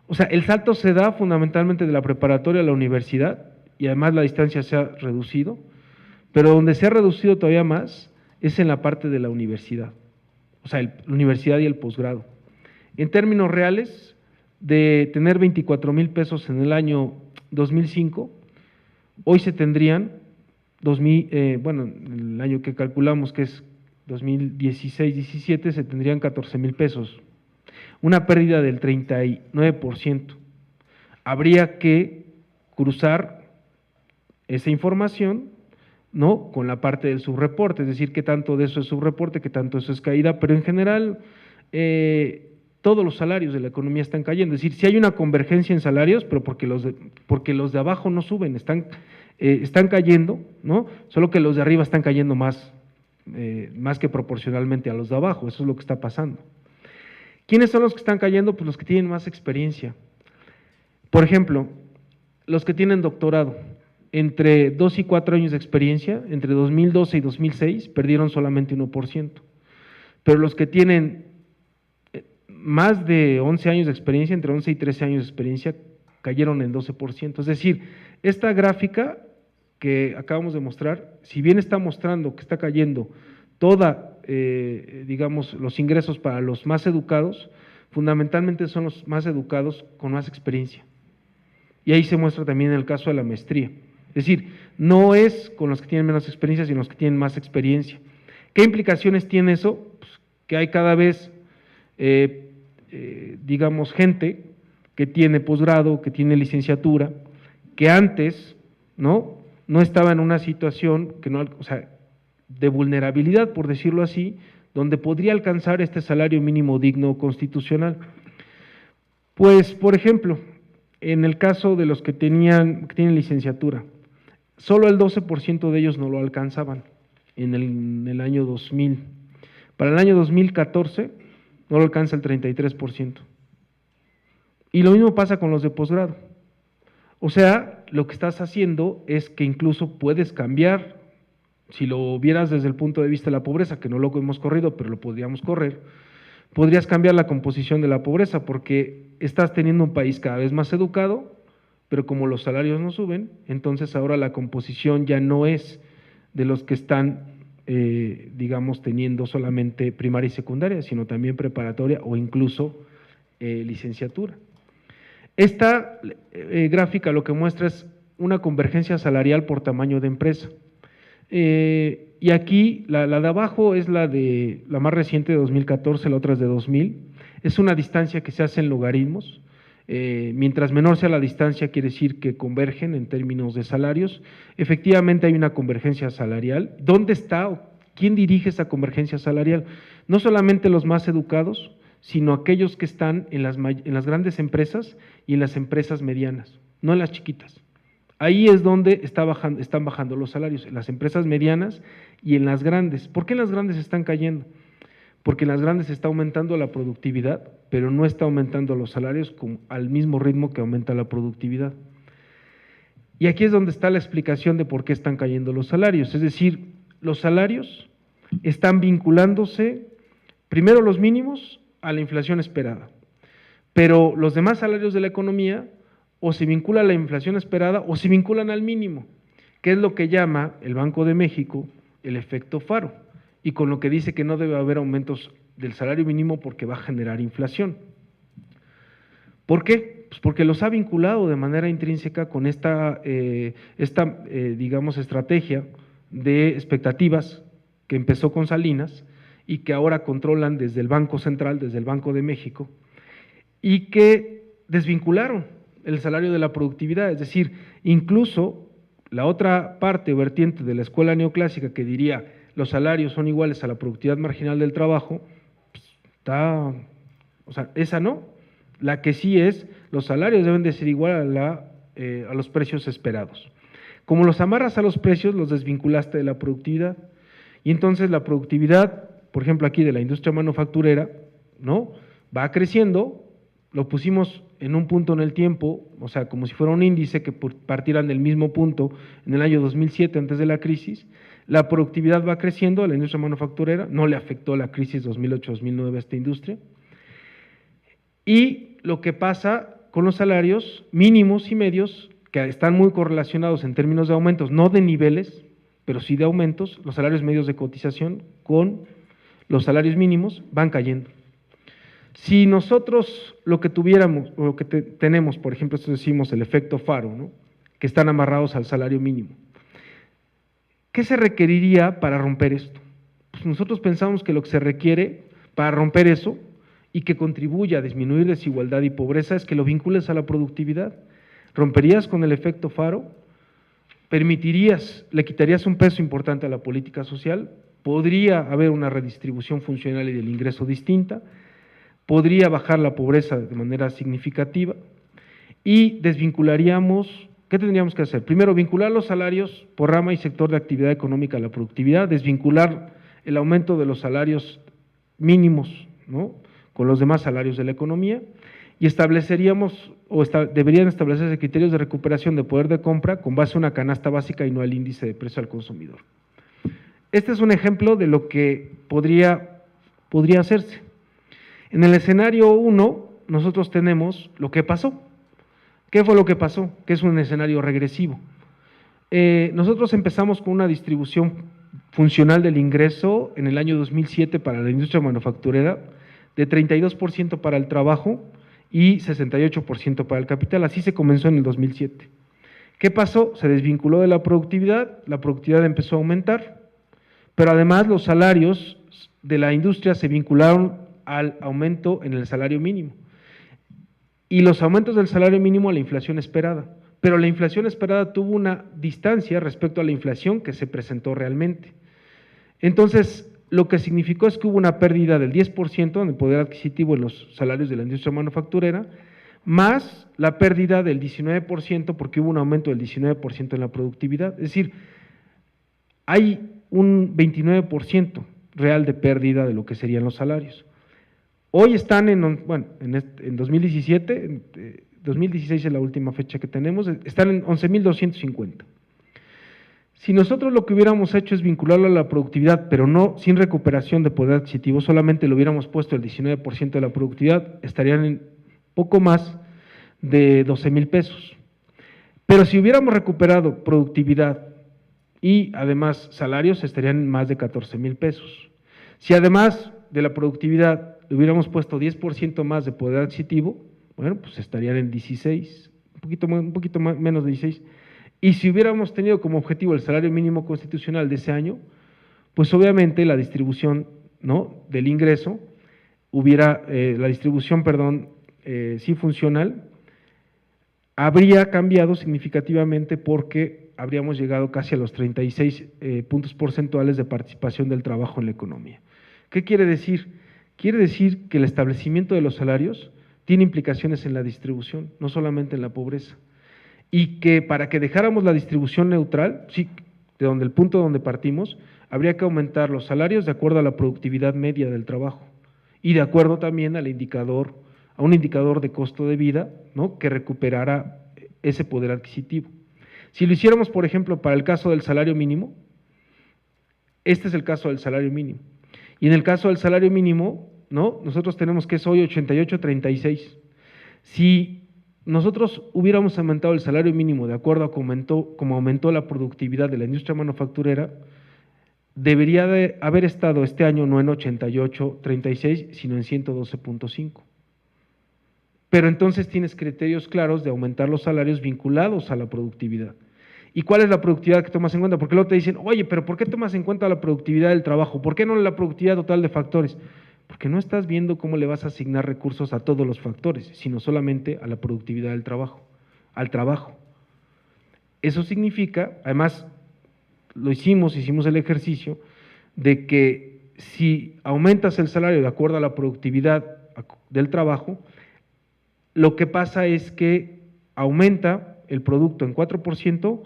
O sea, el salto se da fundamentalmente de la preparatoria a la universidad, y además la distancia se ha reducido, pero donde se ha reducido todavía más es en la parte de la universidad, o sea, la universidad y el posgrado. En términos reales, de tener 24,000 pesos en el año 2005, hoy se tendrían, el año que calculamos que es 2016-17, se tendrían 14,000 pesos, una pérdida del 39%. Habría que cruzar esa información, ¿no?, con la parte del subreporte, es decir, qué tanto de eso es subreporte, qué tanto eso es caída, pero en general todos los salarios de la economía están cayendo, es decir, sí hay una convergencia en salarios, pero porque los de abajo no suben, están cayendo, ¿no? Solo que los de arriba están cayendo más que proporcionalmente a los de abajo, eso es lo que está pasando. ¿Quiénes son los que están cayendo? Pues los que tienen más experiencia. Por ejemplo, los que tienen doctorado, entre 2 y 4 años de experiencia, entre 2012 y 2006, perdieron solamente 1%, pero los que tienen más de 11 años de experiencia, entre 11 y 13 años de experiencia, cayeron en 12%. Es decir, esta gráfica que acabamos de mostrar, si bien está mostrando que está cayendo digamos, los ingresos para los más educados, fundamentalmente son los más educados con más experiencia. Y ahí se muestra también el caso de la maestría. Es decir, no es con los que tienen menos experiencia, sino los que tienen más experiencia. ¿Qué implicaciones tiene eso? Pues que hay cada vez, digamos, gente que tiene posgrado, que tiene licenciatura, que antes no estaba en una situación de vulnerabilidad, por decirlo así, donde podría alcanzar este salario mínimo digno constitucional. Pues, por ejemplo, en el caso de los que tienen licenciatura, solo el 12% de ellos no lo alcanzaban en el año 2000. Para el año 2014 no lo alcanza el 33%. Y lo mismo pasa con los de posgrado. O sea, lo que estás haciendo es que incluso puedes cambiar Si lo vieras desde el punto de vista de la pobreza, que no lo hemos corrido, pero lo podríamos correr, podrías cambiar la composición de la pobreza, porque estás teniendo un país cada vez más educado, pero como los salarios no suben, entonces ahora la composición ya no es de los que están, digamos, teniendo solamente primaria y secundaria, sino también preparatoria o incluso licenciatura. Esta gráfica lo que muestra es una convergencia salarial por tamaño de empresa. Y aquí la de abajo es la más reciente de 2014, la otra es de 2000. Es una distancia que se hace en logaritmos. Mientras menor sea la distancia, quiere decir que convergen en términos de salarios. Efectivamente hay una convergencia salarial. ¿Dónde está? ¿Quién dirige esa convergencia salarial? No solamente los más educados, sino aquellos que están en las grandes empresas y en las empresas medianas, no en las chiquitas. Ahí es donde están bajando los salarios, en las empresas medianas y en las grandes. ¿Por qué en las grandes están cayendo? Porque en las grandes está aumentando la productividad, pero no está aumentando los salarios al mismo ritmo que aumenta la productividad. Y aquí es donde está la explicación de por qué están cayendo los salarios. Es decir, los salarios están vinculándose, primero los mínimos, a la inflación esperada. Pero los demás salarios de la economía o se vinculan a la inflación esperada o se vinculan al mínimo, que es lo que llama el Banco de México el efecto Faro, y con lo que dice que no debe haber aumentos del salario mínimo porque va a generar inflación. ¿Por qué? Pues porque los ha vinculado de manera intrínseca con esta digamos, estrategia de expectativas que empezó con Salinas y que ahora controlan desde el Banco Central, desde el Banco de México, y que desvincularon el salario de la productividad, es decir, incluso la otra parte o vertiente de la escuela neoclásica que diría los salarios son iguales a la productividad marginal del trabajo, pues esa no, la que sí es, los salarios deben de ser igual a los precios esperados. Como los amarras a los precios, los desvinculaste de la productividad, y entonces la productividad, por ejemplo aquí de la industria manufacturera, ¿no?, va creciendo. Lo pusimos en un punto en el tiempo, o sea, como si fuera un índice que partieran del mismo punto en el año 2007, antes de la crisis. La productividad va creciendo de la industria manufacturera, no le afectó la crisis 2008-2009 a esta industria. Y lo que pasa con los salarios mínimos y medios, que están muy correlacionados en términos de aumentos, no de niveles, pero sí de aumentos, los salarios medios de cotización con los salarios mínimos van cayendo. Si nosotros lo que tuviéramos, o lo que tenemos, por ejemplo, esto decimos el efecto Faro, ¿no?, que están amarrados al salario mínimo, ¿qué se requeriría para romper esto? Pues nosotros pensamos que lo que se requiere para romper eso y que contribuya a disminuir desigualdad y pobreza es que lo vincules a la productividad. Romperías con el efecto Faro, le quitarías un peso importante a la política social, podría haber una redistribución funcional y del ingreso distinta, podría bajar la pobreza de manera significativa y desvincularíamos. ¿Qué tendríamos que hacer? Primero, vincular los salarios por rama y sector de actividad económica a la productividad, desvincular el aumento de los salarios mínimos, ¿no?, con los demás salarios de la economía, y estableceríamos, deberían establecerse criterios de recuperación de poder de compra con base a una canasta básica y no al índice de precio al consumidor. Este es un ejemplo de lo que podría hacerse. En el escenario 1, nosotros tenemos lo que pasó. ¿Qué fue lo que pasó? Que es un escenario regresivo. Nosotros empezamos con una distribución funcional del ingreso en el año 2007 para la industria manufacturera de 32% para el trabajo y 68% para el capital. Así se comenzó en el 2007. ¿Qué pasó? Se desvinculó de la productividad empezó a aumentar, pero además los salarios de la industria se vincularon al aumento en el salario mínimo. Y los aumentos del salario mínimo a la inflación esperada, pero la inflación esperada tuvo una distancia respecto a la inflación que se presentó realmente. Entonces, lo que significó es que hubo una pérdida del 10% en el poder adquisitivo en los salarios de la industria manufacturera, más la pérdida del 19% porque hubo un aumento del 19% en la productividad. Es decir, hay un 29% real de pérdida de lo que serían los salarios. Hoy están en 2017, 2016 es la última fecha que tenemos, están en 11.250. Si nosotros lo que hubiéramos hecho es vincularlo a la productividad, pero no sin recuperación de poder adquisitivo, solamente lo hubiéramos puesto el 19% de la productividad, estarían en poco más de 12,000 pesos. Pero si hubiéramos recuperado productividad y además salarios, estarían en más de 14,000 pesos. Si además de la productividad le hubiéramos puesto 10% más de poder adquisitivo, bueno, pues estarían en 16, un poquito más, menos de 16. Y si hubiéramos tenido como objetivo el salario mínimo constitucional de ese año, pues obviamente la distribución, ¿no?, del ingreso sí funcional, habría cambiado significativamente porque habríamos llegado casi a los 36 puntos porcentuales de participación del trabajo en la economía. ¿Qué quiere decir? Quiere decir que el establecimiento de los salarios tiene implicaciones en la distribución, no solamente en la pobreza. Y que para que dejáramos la distribución neutral, sí, el punto donde partimos, habría que aumentar los salarios de acuerdo a la productividad media del trabajo y de acuerdo también a un indicador de costo de vida, ¿no?, que recuperara ese poder adquisitivo. Si lo hiciéramos, por ejemplo, para el caso del salario mínimo, este es el caso del salario mínimo. Y en el caso del salario mínimo, ¿no?, nosotros tenemos que es hoy 88.36. Si nosotros hubiéramos aumentado el salario mínimo de acuerdo a como aumentó la productividad de la industria manufacturera, debería de haber estado este año no en 88.36, sino en 112.5. Pero entonces tienes criterios claros de aumentar los salarios vinculados a la productividad. ¿Y cuál es la productividad que tomas en cuenta? Porque luego te dicen, oye, pero ¿por qué tomas en cuenta la productividad del trabajo? ¿Por qué no la productividad total de factores? Porque no estás viendo cómo le vas a asignar recursos a todos los factores, sino solamente a la productividad del trabajo, al trabajo. Eso significa, además, hicimos el ejercicio de que si aumentas el salario de acuerdo a la productividad del trabajo, lo que pasa es que aumenta el producto en 4%,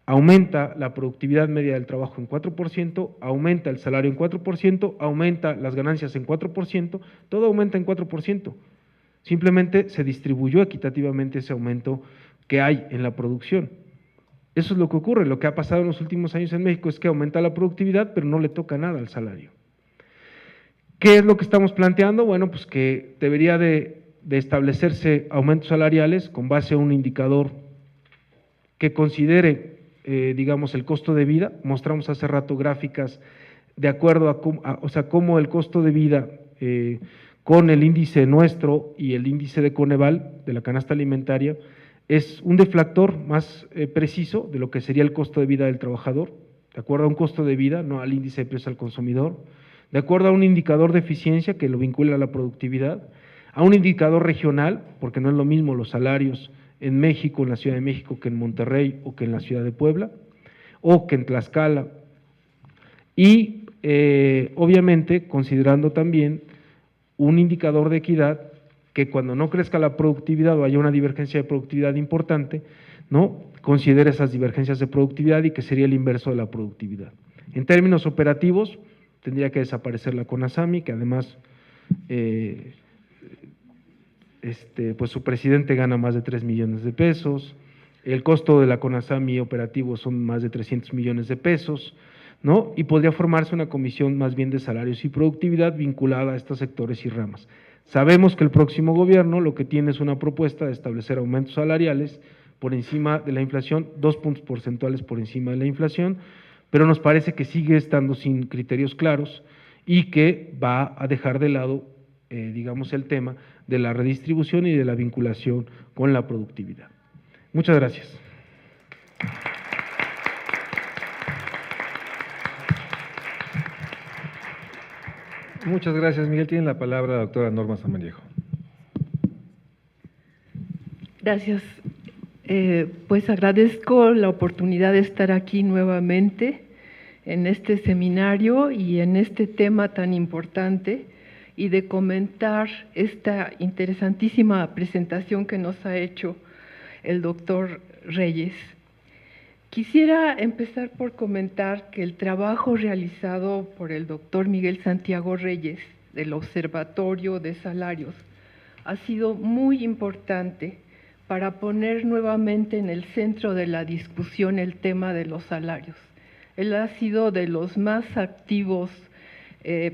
aumenta la productividad media del trabajo en 4%, aumenta el salario en 4%, aumenta las ganancias en 4%, todo aumenta en 4%. Simplemente se distribuyó equitativamente ese aumento que hay en la producción. Eso es lo que ocurre. Lo que ha pasado en los últimos años en México es que aumenta la productividad, pero no le toca nada al salario. ¿Qué es lo que estamos planteando? Bueno, pues que debería de establecerse aumentos salariales con base a un indicador que considere digamos, el costo de vida. Mostramos hace rato gráficas de acuerdo a cómo el costo de vida con el índice nuestro y el índice de Coneval, de la canasta alimentaria, es un deflactor más preciso de lo que sería el costo de vida del trabajador, de acuerdo a un costo de vida, no al índice de precios al consumidor, de acuerdo a un indicador de eficiencia que lo vincula a la productividad, a un indicador regional, porque no es lo mismo los salarios en México, en la Ciudad de México, que en Monterrey o que en la Ciudad de Puebla, o que en Tlaxcala, y obviamente considerando también un indicador de equidad que cuando no crezca la productividad o haya una divergencia de productividad importante, ¿no?, considere esas divergencias de productividad y que sería el inverso de la productividad. En términos operativos, tendría que desaparecer la CONASAMI, que además pues su presidente gana más de 3 millones de pesos, el costo de la CONASAMI operativo son más de 300 millones de pesos, ¿no?, y podría formarse una comisión más bien de salarios y productividad vinculada a estos sectores y ramas. Sabemos que el próximo gobierno lo que tiene es una propuesta de establecer aumentos salariales por encima de la inflación, 2 puntos porcentuales por encima de la inflación, pero nos parece que sigue estando sin criterios claros y que va a dejar de lado, digamos, el tema de la redistribución y de la vinculación con la productividad. Muchas gracias. Muchas gracias, Miguel. Tiene la palabra la doctora Norma Samaniego. Gracias. Pues agradezco la oportunidad de estar aquí nuevamente en este seminario y en este tema tan importante y de comentar esta interesantísima presentación que nos ha hecho el doctor Reyes. Quisiera empezar por comentar que el trabajo realizado por el doctor Miguel Santiago Reyes del Observatorio de Salarios ha sido muy importante para poner nuevamente en el centro de la discusión el tema de los salarios. Él ha sido de los más activos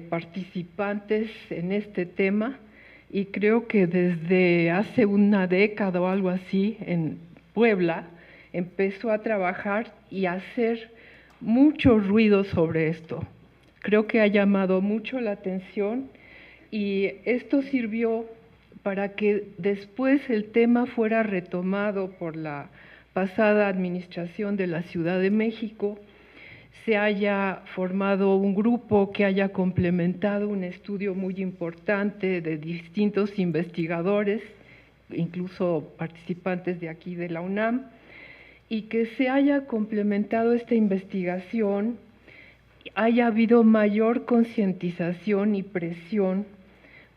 participantes en este tema y creo que desde hace una década o algo así en Puebla empezó a trabajar y a hacer mucho ruido sobre esto. Creo que ha llamado mucho la atención y esto sirvió para que después el tema fuera retomado por la pasada administración de la Ciudad de México, se haya formado un grupo que haya complementado un estudio muy importante de distintos investigadores, incluso participantes de aquí de la UNAM, y que se haya complementado esta investigación, haya habido mayor concientización y presión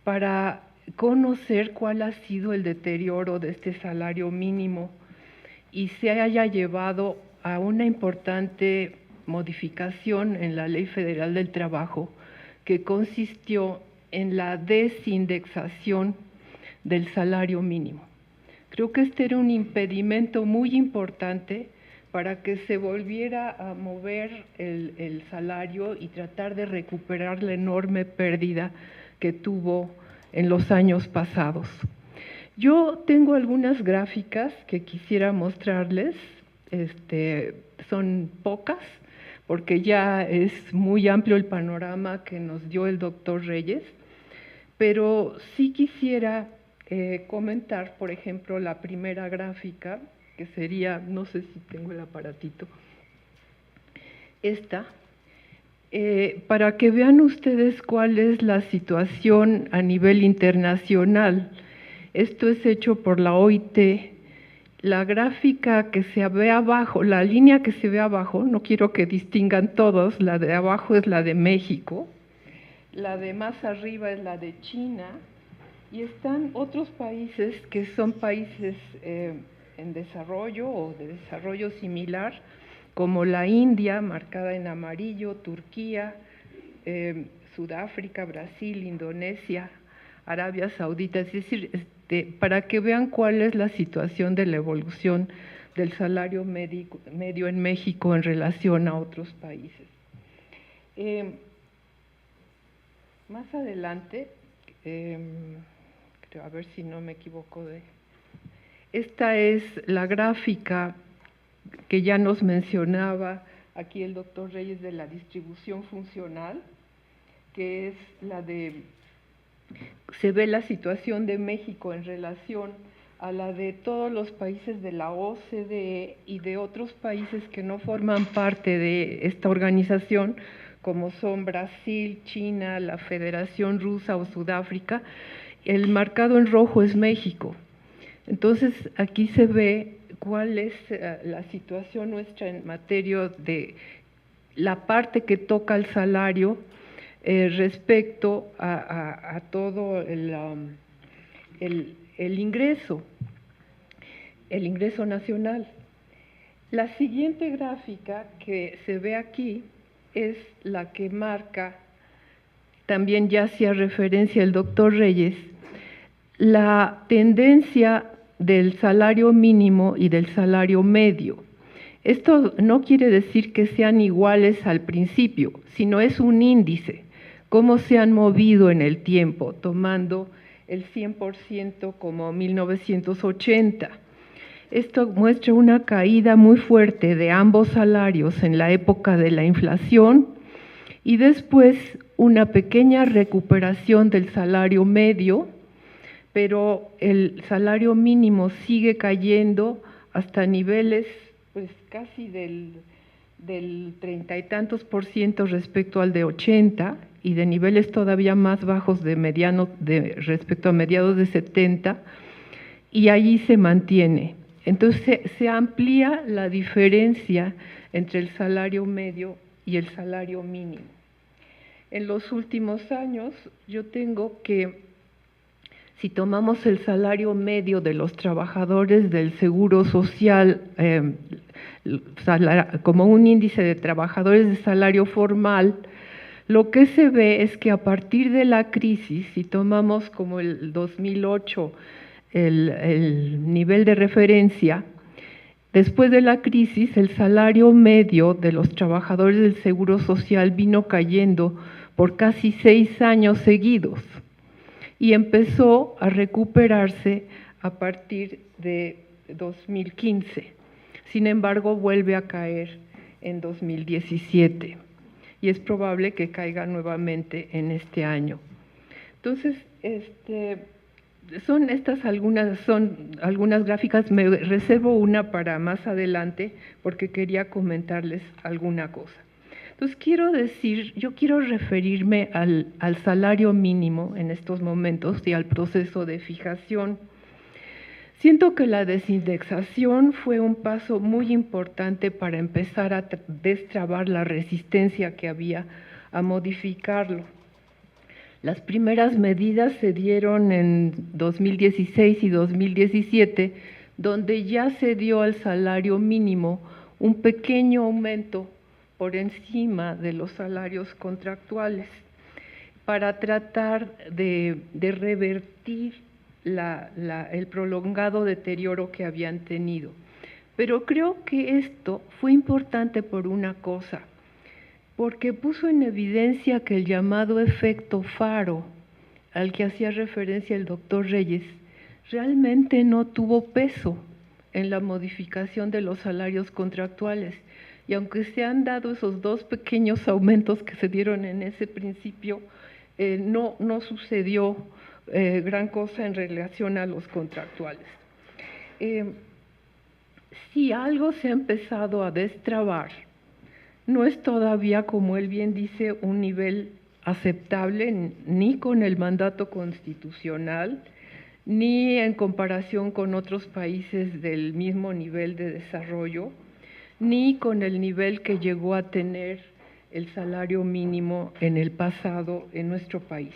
para conocer cuál ha sido el deterioro de este salario mínimo y se haya llevado a una importante modificación en la Ley Federal del Trabajo que consistió en la desindexación del salario mínimo. Creo que este era un impedimento muy importante para que se volviera a mover el salario y tratar de recuperar la enorme pérdida que tuvo en los años pasados. Yo tengo algunas gráficas que quisiera mostrarles, son pocas, porque ya es muy amplio el panorama que nos dio el doctor Reyes, pero sí quisiera comentar, por ejemplo, la primera gráfica, que sería, no sé si tengo el aparatito, esta, para que vean ustedes cuál es la situación a nivel internacional. Esto es hecho por la OIT. La gráfica que se ve abajo, la línea que se ve abajo, no quiero que distingan todos, la de abajo es la de México, la de más arriba es la de China, y están otros países que son países en desarrollo o de desarrollo similar, como la India, marcada en amarillo, Turquía, Sudáfrica, Brasil, Indonesia, Arabia Saudita, es decir, para que vean cuál es la situación de la evolución del salario medio en México en relación a otros países. Más adelante, creo, a ver si no me equivoco esta es la gráfica que ya nos mencionaba aquí el doctor Reyes de la distribución funcional, que es la de, se ve la situación de México en relación a la de todos los países de la OCDE y de otros países que no forman parte de esta organización, como son Brasil, China, la Federación Rusa o Sudáfrica. El marcado en rojo es México. Entonces, aquí se ve cuál es la situación nuestra en materia de la parte que toca el salario respecto a todo el ingreso nacional. La siguiente gráfica que se ve aquí es la que marca, también ya hacía referencia el doctor Reyes, la tendencia del salario mínimo y del salario medio. Esto no quiere decir que sean iguales al principio, sino es un índice, cómo se han movido en el tiempo, tomando el 100% como 1980. Esto muestra una caída muy fuerte de ambos salarios en la época de la inflación y después una pequeña recuperación del salario medio, pero el salario mínimo sigue cayendo hasta niveles pues casi del 30 y tantos % respecto al de 80 y de niveles todavía más bajos respecto a mediados de 70, y allí se mantiene. Entonces se amplía la diferencia entre el salario medio y el salario mínimo. En los últimos años yo tengo que, si tomamos el salario medio de los trabajadores del Seguro Social como un índice de trabajadores de salario formal, lo que se ve es que a partir de la crisis, si tomamos como el 2008 el nivel de referencia, después de la crisis, el salario medio de los trabajadores del Seguro Social vino cayendo por casi 6 años seguidos y empezó a recuperarse a partir de 2015. Sin embargo, vuelve a caer en 2017 y es probable que caiga nuevamente en este año. Entonces, son algunas gráficas. Me reservo una para más adelante porque quería comentarles alguna cosa. Entonces, yo quiero referirme al salario mínimo en estos momentos y al proceso de fijación. Siento que la desindexación fue un paso muy importante para empezar a destrabar la resistencia que había a modificarlo. Las primeras medidas se dieron en 2016 y 2017, donde ya se dio al salario mínimo un pequeño aumento por encima de los salarios contractuales para tratar de revertir el prolongado deterioro que habían tenido. Pero creo que esto fue importante por una cosa, porque puso en evidencia que el llamado efecto faro, al que hacía referencia el doctor Reyes, realmente no tuvo peso en la modificación de los salarios contractuales. Y aunque se han dado esos 2 pequeños aumentos que se dieron en ese principio, no sucedió gran cosa en relación a los contractuales. Si algo se ha empezado a destrabar, no es todavía, como él bien dice, un nivel aceptable ni con el mandato constitucional, ni en comparación con otros países del mismo nivel de desarrollo, ni con el nivel que llegó a tener el salario mínimo en el pasado en nuestro país.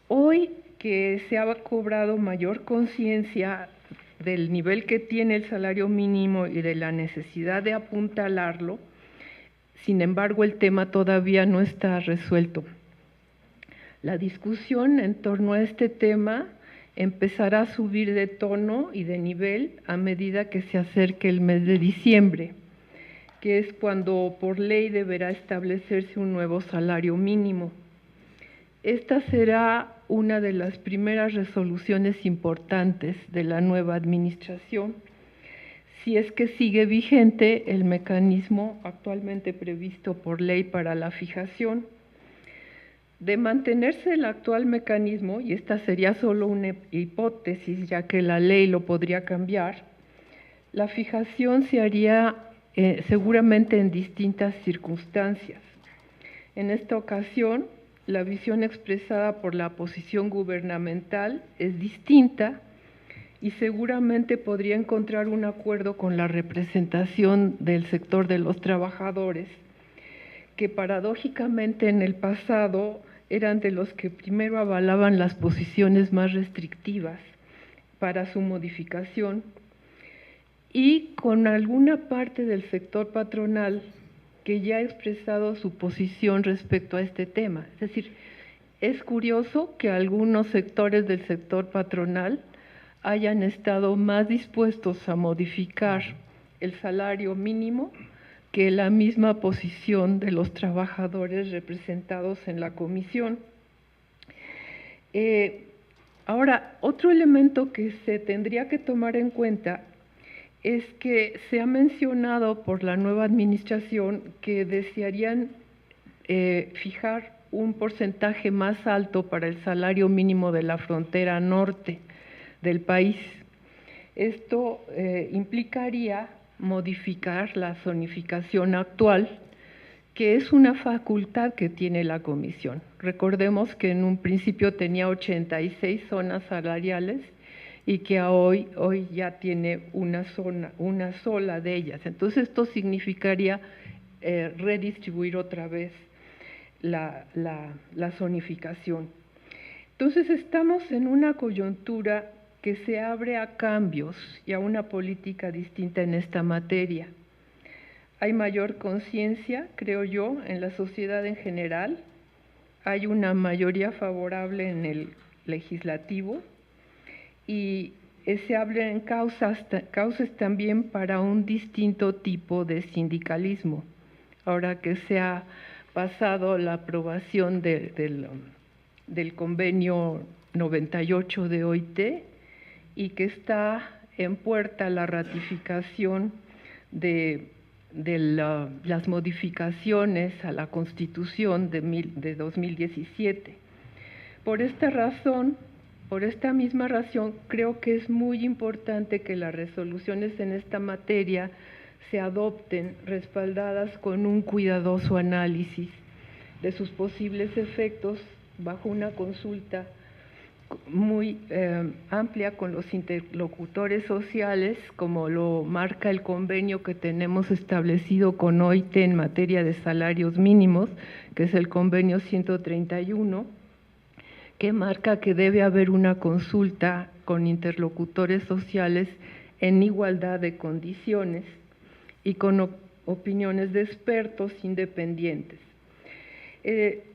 Hoy que se ha cobrado mayor conciencia del nivel que tiene el salario mínimo y de la necesidad de apuntalarlo, sin embargo, el tema todavía no está resuelto. La discusión en torno a este tema empezará a subir de tono y de nivel a medida que se acerque el mes de diciembre, que es cuando por ley deberá establecerse un nuevo salario mínimo. Esta será una de las primeras resoluciones importantes de la nueva administración, si es que sigue vigente el mecanismo actualmente previsto por ley para la fijación. De mantenerse el actual mecanismo, y esta sería solo una hipótesis, ya que la ley lo podría cambiar, la fijación se haría seguramente en distintas circunstancias. En esta ocasión, la visión expresada por la posición gubernamental es distinta y seguramente podría encontrar un acuerdo con la representación del sector de los trabajadores, que paradójicamente en el pasado eran de los que primero avalaban las posiciones más restrictivas para su modificación, y con alguna parte del sector patronal que ya ha expresado su posición respecto a este tema. Es decir, es curioso que algunos sectores del sector patronal hayan estado más dispuestos a modificar el salario mínimo que la misma posición de los trabajadores representados en la comisión. Ahora, otro elemento que se tendría que tomar en cuenta es que se ha mencionado por la nueva administración que desearían fijar un porcentaje más alto para el salario mínimo de la frontera norte del país. Esto implicaría modificar la zonificación actual, que es una facultad que tiene la comisión. Recordemos que en un principio tenía 86 zonas salariales y que hoy ya tiene una sola de ellas. Entonces esto significaría redistribuir otra vez la zonificación. Entonces estamos en una coyuntura que se abre a cambios y a una política distinta en esta materia. Hay mayor conciencia, creo yo, en la sociedad en general. Hay una mayoría favorable en el legislativo y se abren causas también para un distinto tipo de sindicalismo. Ahora que se ha pasado la aprobación del convenio 98 de OIT y que está en puerta la ratificación de las modificaciones a la Constitución de 2017. Por esta misma razón, creo que es muy importante que las resoluciones en esta materia se adopten respaldadas con un cuidadoso análisis de sus posibles efectos bajo una consulta muy amplia con los interlocutores sociales, como lo marca el convenio que tenemos establecido con OIT en materia de salarios mínimos, que es el convenio 131, que marca que debe haber una consulta con interlocutores sociales en igualdad de condiciones y con opiniones de expertos independientes.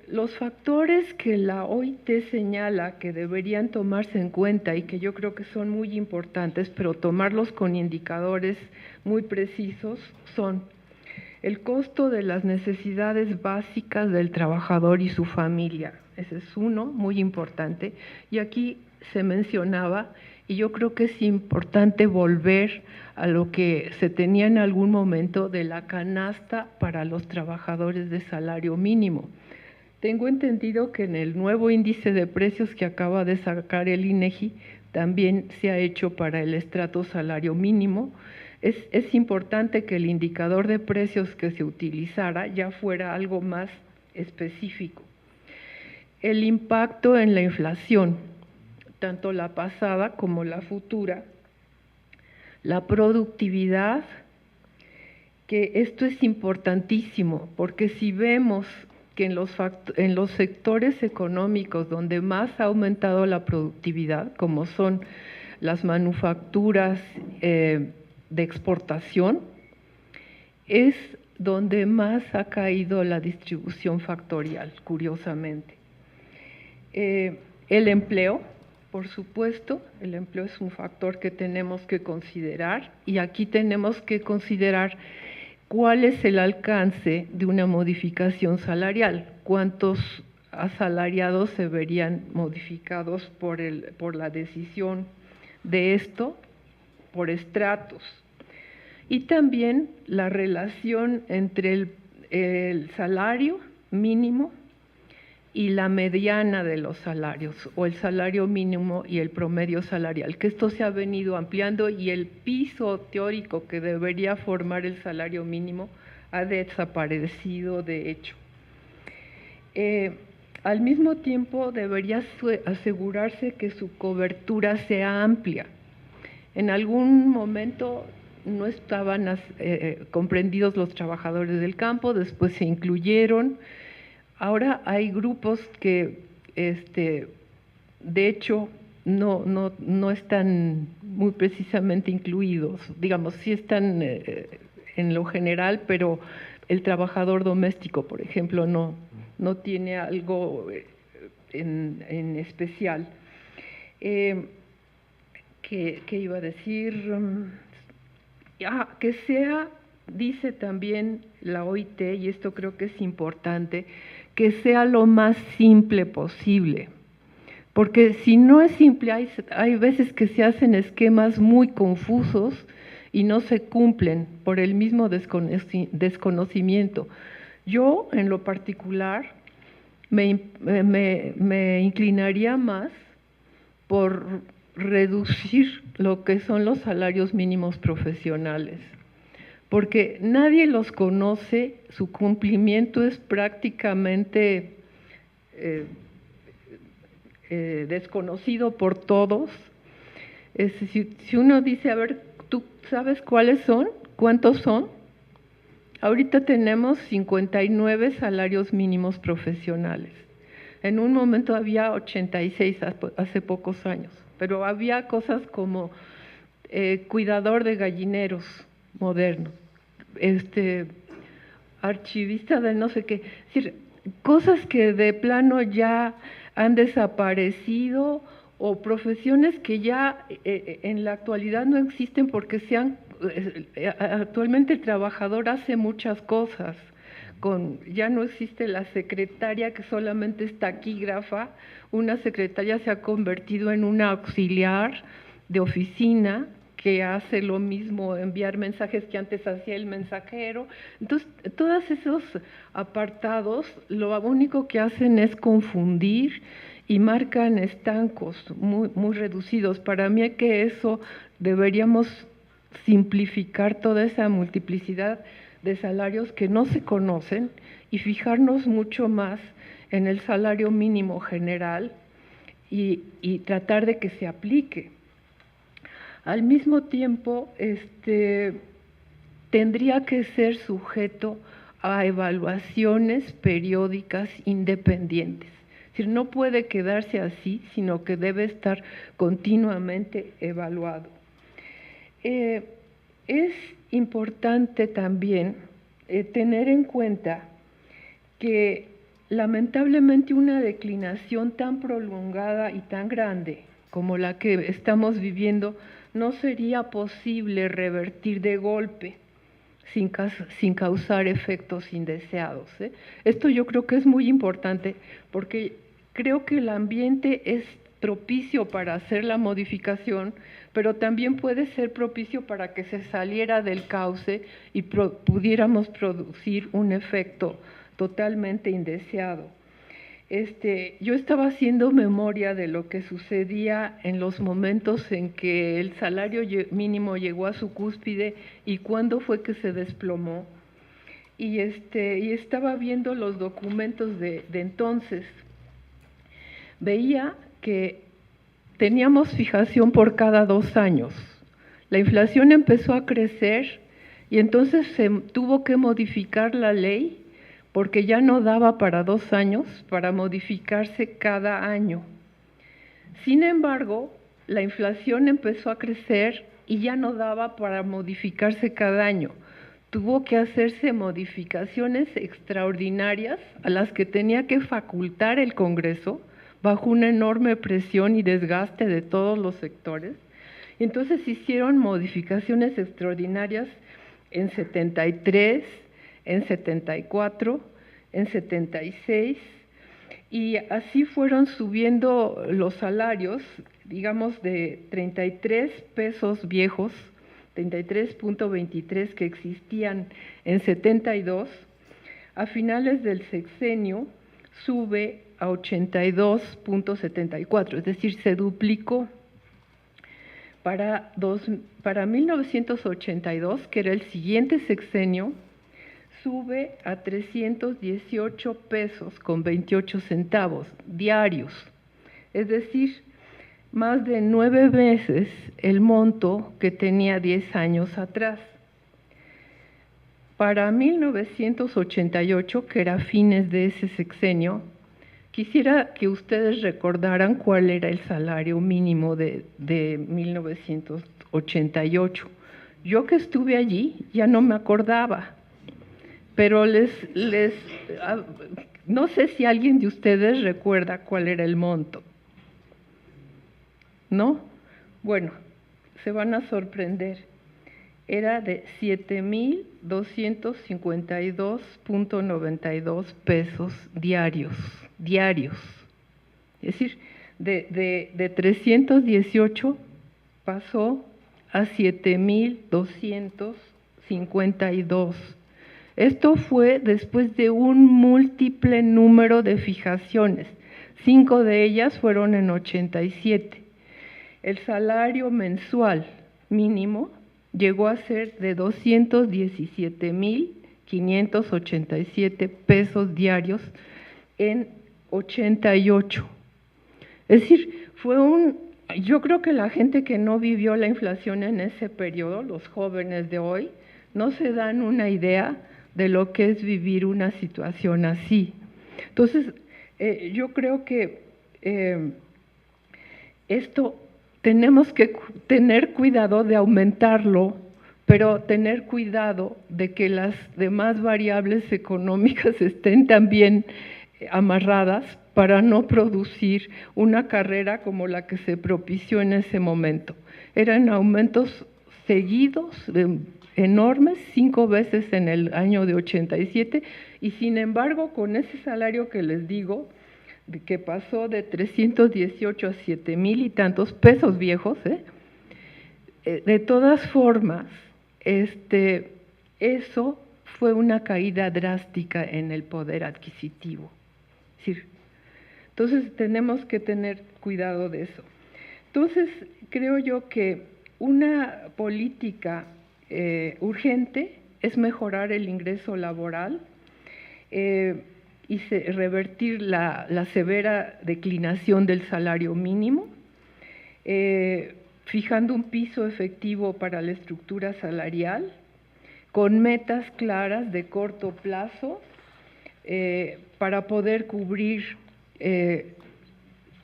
Los factores que la OIT señala que deberían tomarse en cuenta y que yo creo que son muy importantes, pero tomarlos con indicadores muy precisos, son el costo de las necesidades básicas del trabajador y su familia. Ese es uno, muy importante. Y aquí se mencionaba, y yo creo que es importante volver a lo que se tenía en algún momento de la canasta para los trabajadores de salario mínimo. Tengo entendido que en el nuevo índice de precios que acaba de sacar el INEGI también se ha hecho para el estrato salario mínimo. Es importante que el indicador de precios que se utilizara ya fuera algo más específico. El impacto en la inflación, tanto la pasada como la futura, la productividad, que esto es importantísimo, porque si vemos que en los sectores económicos donde más ha aumentado la productividad, como son las manufacturas de exportación, es donde más ha caído la distribución factorial, curiosamente. El empleo, por supuesto, el empleo es un factor que tenemos que considerar y aquí tenemos que considerar cuál es el alcance de una modificación salarial, cuántos asalariados se verían modificados por la decisión de esto, por estratos. Y también la relación entre el salario mínimo y la mediana de los salarios, o el salario mínimo y el promedio salarial, que esto se ha venido ampliando y el piso teórico que debería formar el salario mínimo ha desaparecido de hecho. Al mismo tiempo debería asegurarse que su cobertura sea amplia. En algún momento no estaban comprendidos los trabajadores del campo, después se incluyeron. Ahora hay grupos que, de hecho, no están muy precisamente incluidos. Digamos, sí están en lo general, pero el trabajador doméstico, por ejemplo, no tiene algo en especial. ¿Qué iba a decir? Que sea, dice también la OIT, y esto creo que es importante, que sea lo más simple posible, porque si no es simple, hay veces que se hacen esquemas muy confusos y no se cumplen por el mismo desconocimiento. Yo, en lo particular, me inclinaría más por reducir lo que son los salarios mínimos profesionales, porque nadie los conoce, su cumplimiento es prácticamente desconocido por todos. Es decir, si uno dice, a ver, ¿tú sabes cuáles son? ¿Cuántos son? Ahorita tenemos 59 salarios mínimos profesionales. En un momento había 86 hace pocos años, pero había cosas como cuidador de gallineros moderno, archivista de no sé qué, es decir, cosas que de plano ya han desaparecido o profesiones que ya en la actualidad no existen porque actualmente el trabajador hace muchas cosas. Ya no existe la secretaria que solamente es taquígrafa, una secretaria se ha convertido en una auxiliar de oficina que hace lo mismo, enviar mensajes que antes hacía el mensajero. Entonces, todos esos apartados lo único que hacen es confundir y marcan estancos muy reducidos. Para mí es que eso deberíamos simplificar toda esa multiplicidad de salarios que no se conocen y fijarnos mucho más en el salario mínimo general y tratar de que se aplique. Al mismo tiempo, tendría que ser sujeto a evaluaciones periódicas independientes. Es decir, no puede quedarse así, sino que debe estar continuamente evaluado. Es importante también tener en cuenta que lamentablemente una declinación tan prolongada y tan grande como la que estamos viviendo no sería posible revertir de golpe sin causar efectos indeseados. Esto yo creo que es muy importante porque creo que el ambiente es propicio para hacer la modificación, pero también puede ser propicio para que se saliera del cauce y pudiéramos producir un efecto totalmente indeseado. Yo estaba haciendo memoria de lo que sucedía en los momentos en que el salario mínimo llegó a su cúspide y cuándo fue que se desplomó. Y estaba viendo los documentos de entonces. Veía que teníamos fijación por cada 2 años. La inflación empezó a crecer y entonces se tuvo que modificar la ley porque ya no daba para 2 años, para modificarse cada año. Sin embargo, la inflación empezó a crecer y ya no daba para modificarse cada año. Tuvo que hacerse modificaciones extraordinarias a las que tenía que facultar el Congreso bajo una enorme presión y desgaste de todos los sectores. Y entonces hicieron modificaciones extraordinarias en 73, en 74, en 76, y así fueron subiendo los salarios, digamos, de 33 pesos viejos, 33.23 que existían en 72, a finales del sexenio sube a 82.74, es decir, se duplicó. Para 1982, que era el siguiente sexenio, sube a 318 pesos con 28 centavos diarios, es decir, más de 9 veces el monto que tenía 10 años atrás. Para 1988, que era fines de ese sexenio, quisiera que ustedes recordaran cuál era el salario mínimo de 1988. Yo que estuve allí ya no me acordaba, pero no sé si alguien de ustedes recuerda cuál era el monto. ¿No? Bueno, se van a sorprender. Era de 7,252.92 pesos diarios. Es decir, de 318 pasó a 7,252. Esto fue después de un múltiple número de fijaciones. 5 de ellas fueron en 87. El salario mensual mínimo llegó a ser de 217,587 pesos diarios en 88. Es decir, yo creo que la gente que no vivió la inflación en ese periodo, los jóvenes de hoy, no se dan una idea de lo que es vivir una situación así. Entonces, yo creo que esto tenemos que tener cuidado de aumentarlo, pero tener cuidado de que las demás variables económicas estén también amarradas para no producir una carrera como la que se propició en ese momento. Eran aumentos seguidos, enormes, 5 veces en el año de 87, y sin embargo, con ese salario que les digo, que pasó de 318 a 7,000 y tantos pesos viejos, de todas formas, eso fue una caída drástica en el poder adquisitivo. Es decir, entonces tenemos que tener cuidado de eso. Entonces, creo yo que una política urgente es mejorar el ingreso laboral y revertir la severa declinación del salario mínimo, fijando un piso efectivo para la estructura salarial, con metas claras de corto plazo para poder cubrir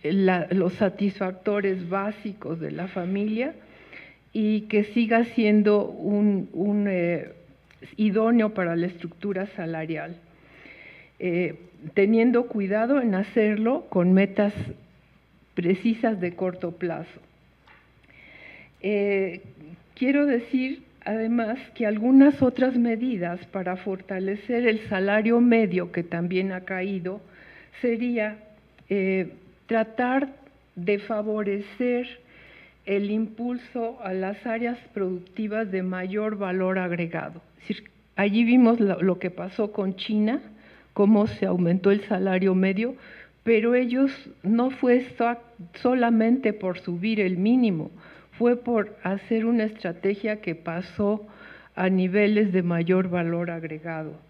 los satisfactores básicos de la familia y que siga siendo un idóneo para la estructura salarial, teniendo cuidado en hacerlo con metas precisas de corto plazo. Quiero decir además que algunas otras medidas para fortalecer el salario medio, que también ha caído, sería tratar de favorecer el impulso a las áreas productivas de mayor valor agregado. Es decir, allí vimos lo que pasó con China, cómo se aumentó el salario medio, pero ellos no fue solamente por subir el mínimo, fue por hacer una estrategia que pasó a niveles de mayor valor agregado.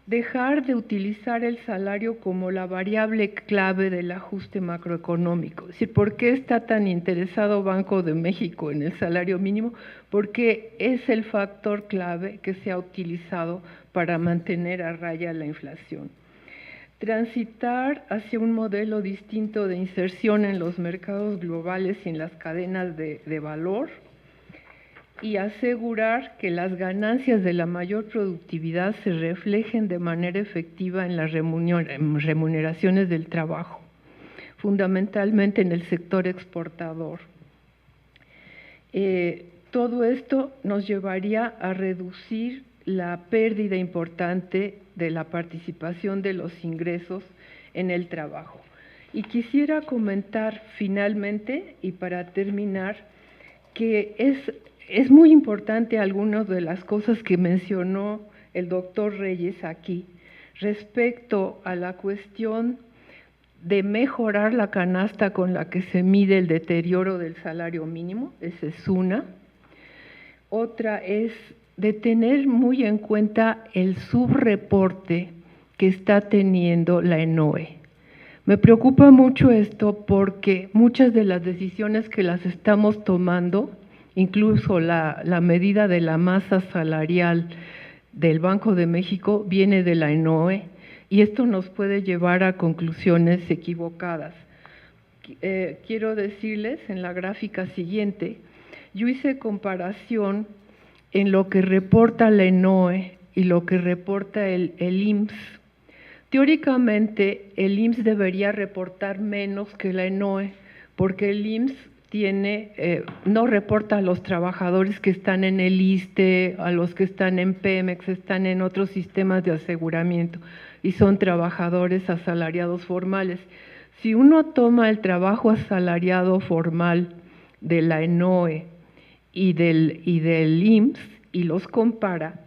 Dejar de utilizar el salario como la variable clave del ajuste macroeconómico. Es decir, ¿por qué está tan interesado Banco de México en el salario mínimo? Porque es el factor clave que se ha utilizado para mantener a raya la inflación. Transitar hacia un modelo distinto de inserción en los mercados globales y en las cadenas de valor, y asegurar que las ganancias de la mayor productividad se reflejen de manera efectiva en las remuneraciones del trabajo, fundamentalmente en el sector exportador. Todo esto nos llevaría a reducir la pérdida importante de la participación de los ingresos en el trabajo. Y quisiera comentar finalmente, y para terminar, que es muy importante algunas de las cosas que mencionó el doctor Reyes aquí respecto a la cuestión de mejorar la canasta con la que se mide el deterioro del salario mínimo. Esa es una. Otra es de tener muy en cuenta el subreporte que está teniendo la ENOE. Me preocupa mucho esto porque muchas de las decisiones que las estamos tomando, incluso la medida de la masa salarial del Banco de México, viene de la ENOE, y esto nos puede llevar a conclusiones equivocadas. Quiero decirles en la gráfica siguiente, yo hice comparación en lo que reporta la ENOE y lo que reporta el IMSS. Teóricamente, el IMSS debería reportar menos que la ENOE, porque el IMSS no reporta a los trabajadores que están en el ISSSTE, a los que están en Pemex, están en otros sistemas de aseguramiento y son trabajadores asalariados formales. Si uno toma el trabajo asalariado formal de la ENOE y del IMSS y los compara,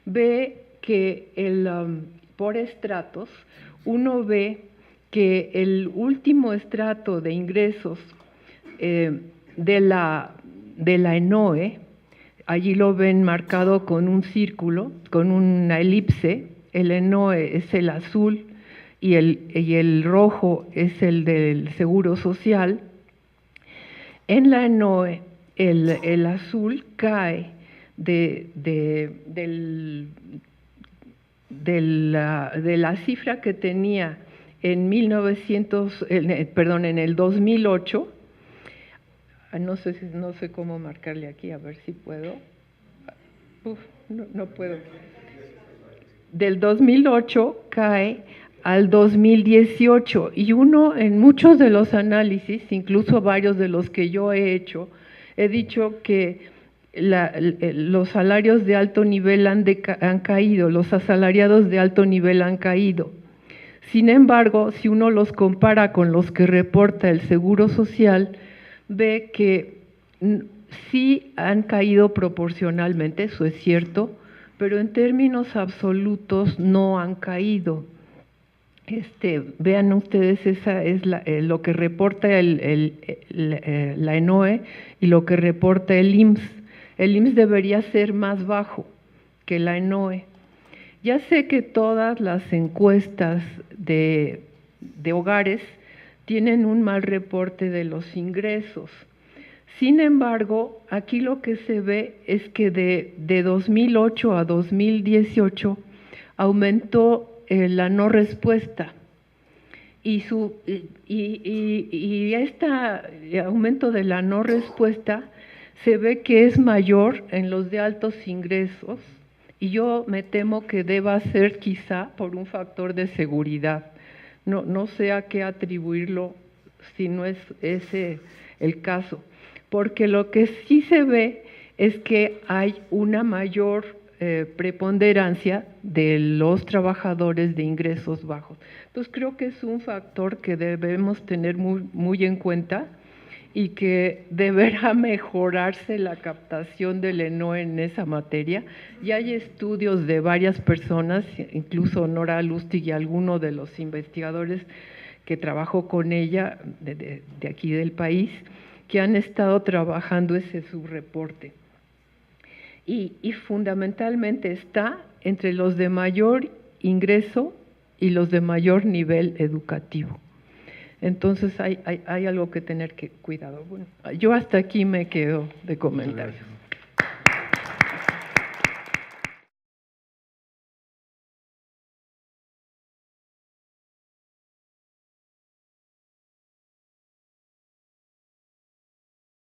ve que por estratos, uno ve que el último estrato de ingresos de la ENOE, allí lo ven marcado con un círculo, con una elipse, el ENOE es el azul y el rojo es el del Seguro Social. En la ENOE el azul cae de la cifra que tenía en el 2008, no sé cómo marcarle aquí, a ver si puedo. No puedo. Del 2008 cae al 2018, y uno en muchos de los análisis, incluso varios de los que yo he hecho, he dicho que los salarios de alto nivel han caído, los asalariados de alto nivel han caído. Sin embargo, si uno los compara con los que reporta el Seguro Social, ve que sí han caído proporcionalmente, eso es cierto, pero en términos absolutos no han caído. Vean ustedes, esa es lo que reporta la ENOE y lo que reporta el IMSS. El IMSS debería ser más bajo que la ENOE. Ya sé que todas las encuestas de hogares tienen un mal reporte de los ingresos. Sin embargo, aquí lo que se ve es que de 2008 a 2018 aumentó la no respuesta, y este aumento de la no respuesta se ve que es mayor en los de altos ingresos, y yo me temo que deba ser quizá por un factor de seguridad. No sé a qué atribuirlo si no es ese el caso, porque lo que sí se ve es que hay una mayor preponderancia de los trabajadores de ingresos bajos. Entonces creo que es un factor que debemos tener muy en cuenta, y que deberá mejorarse la captación del ENOE en esa materia. Ya hay estudios de varias personas, incluso Nora Lustig y alguno de los investigadores que trabajó con ella de aquí del país, que han estado trabajando ese subreporte. Y fundamentalmente está entre los de mayor ingreso y los de mayor nivel educativo. Entonces hay algo que tener cuidado. Bueno, yo hasta aquí me quedo de comentarios.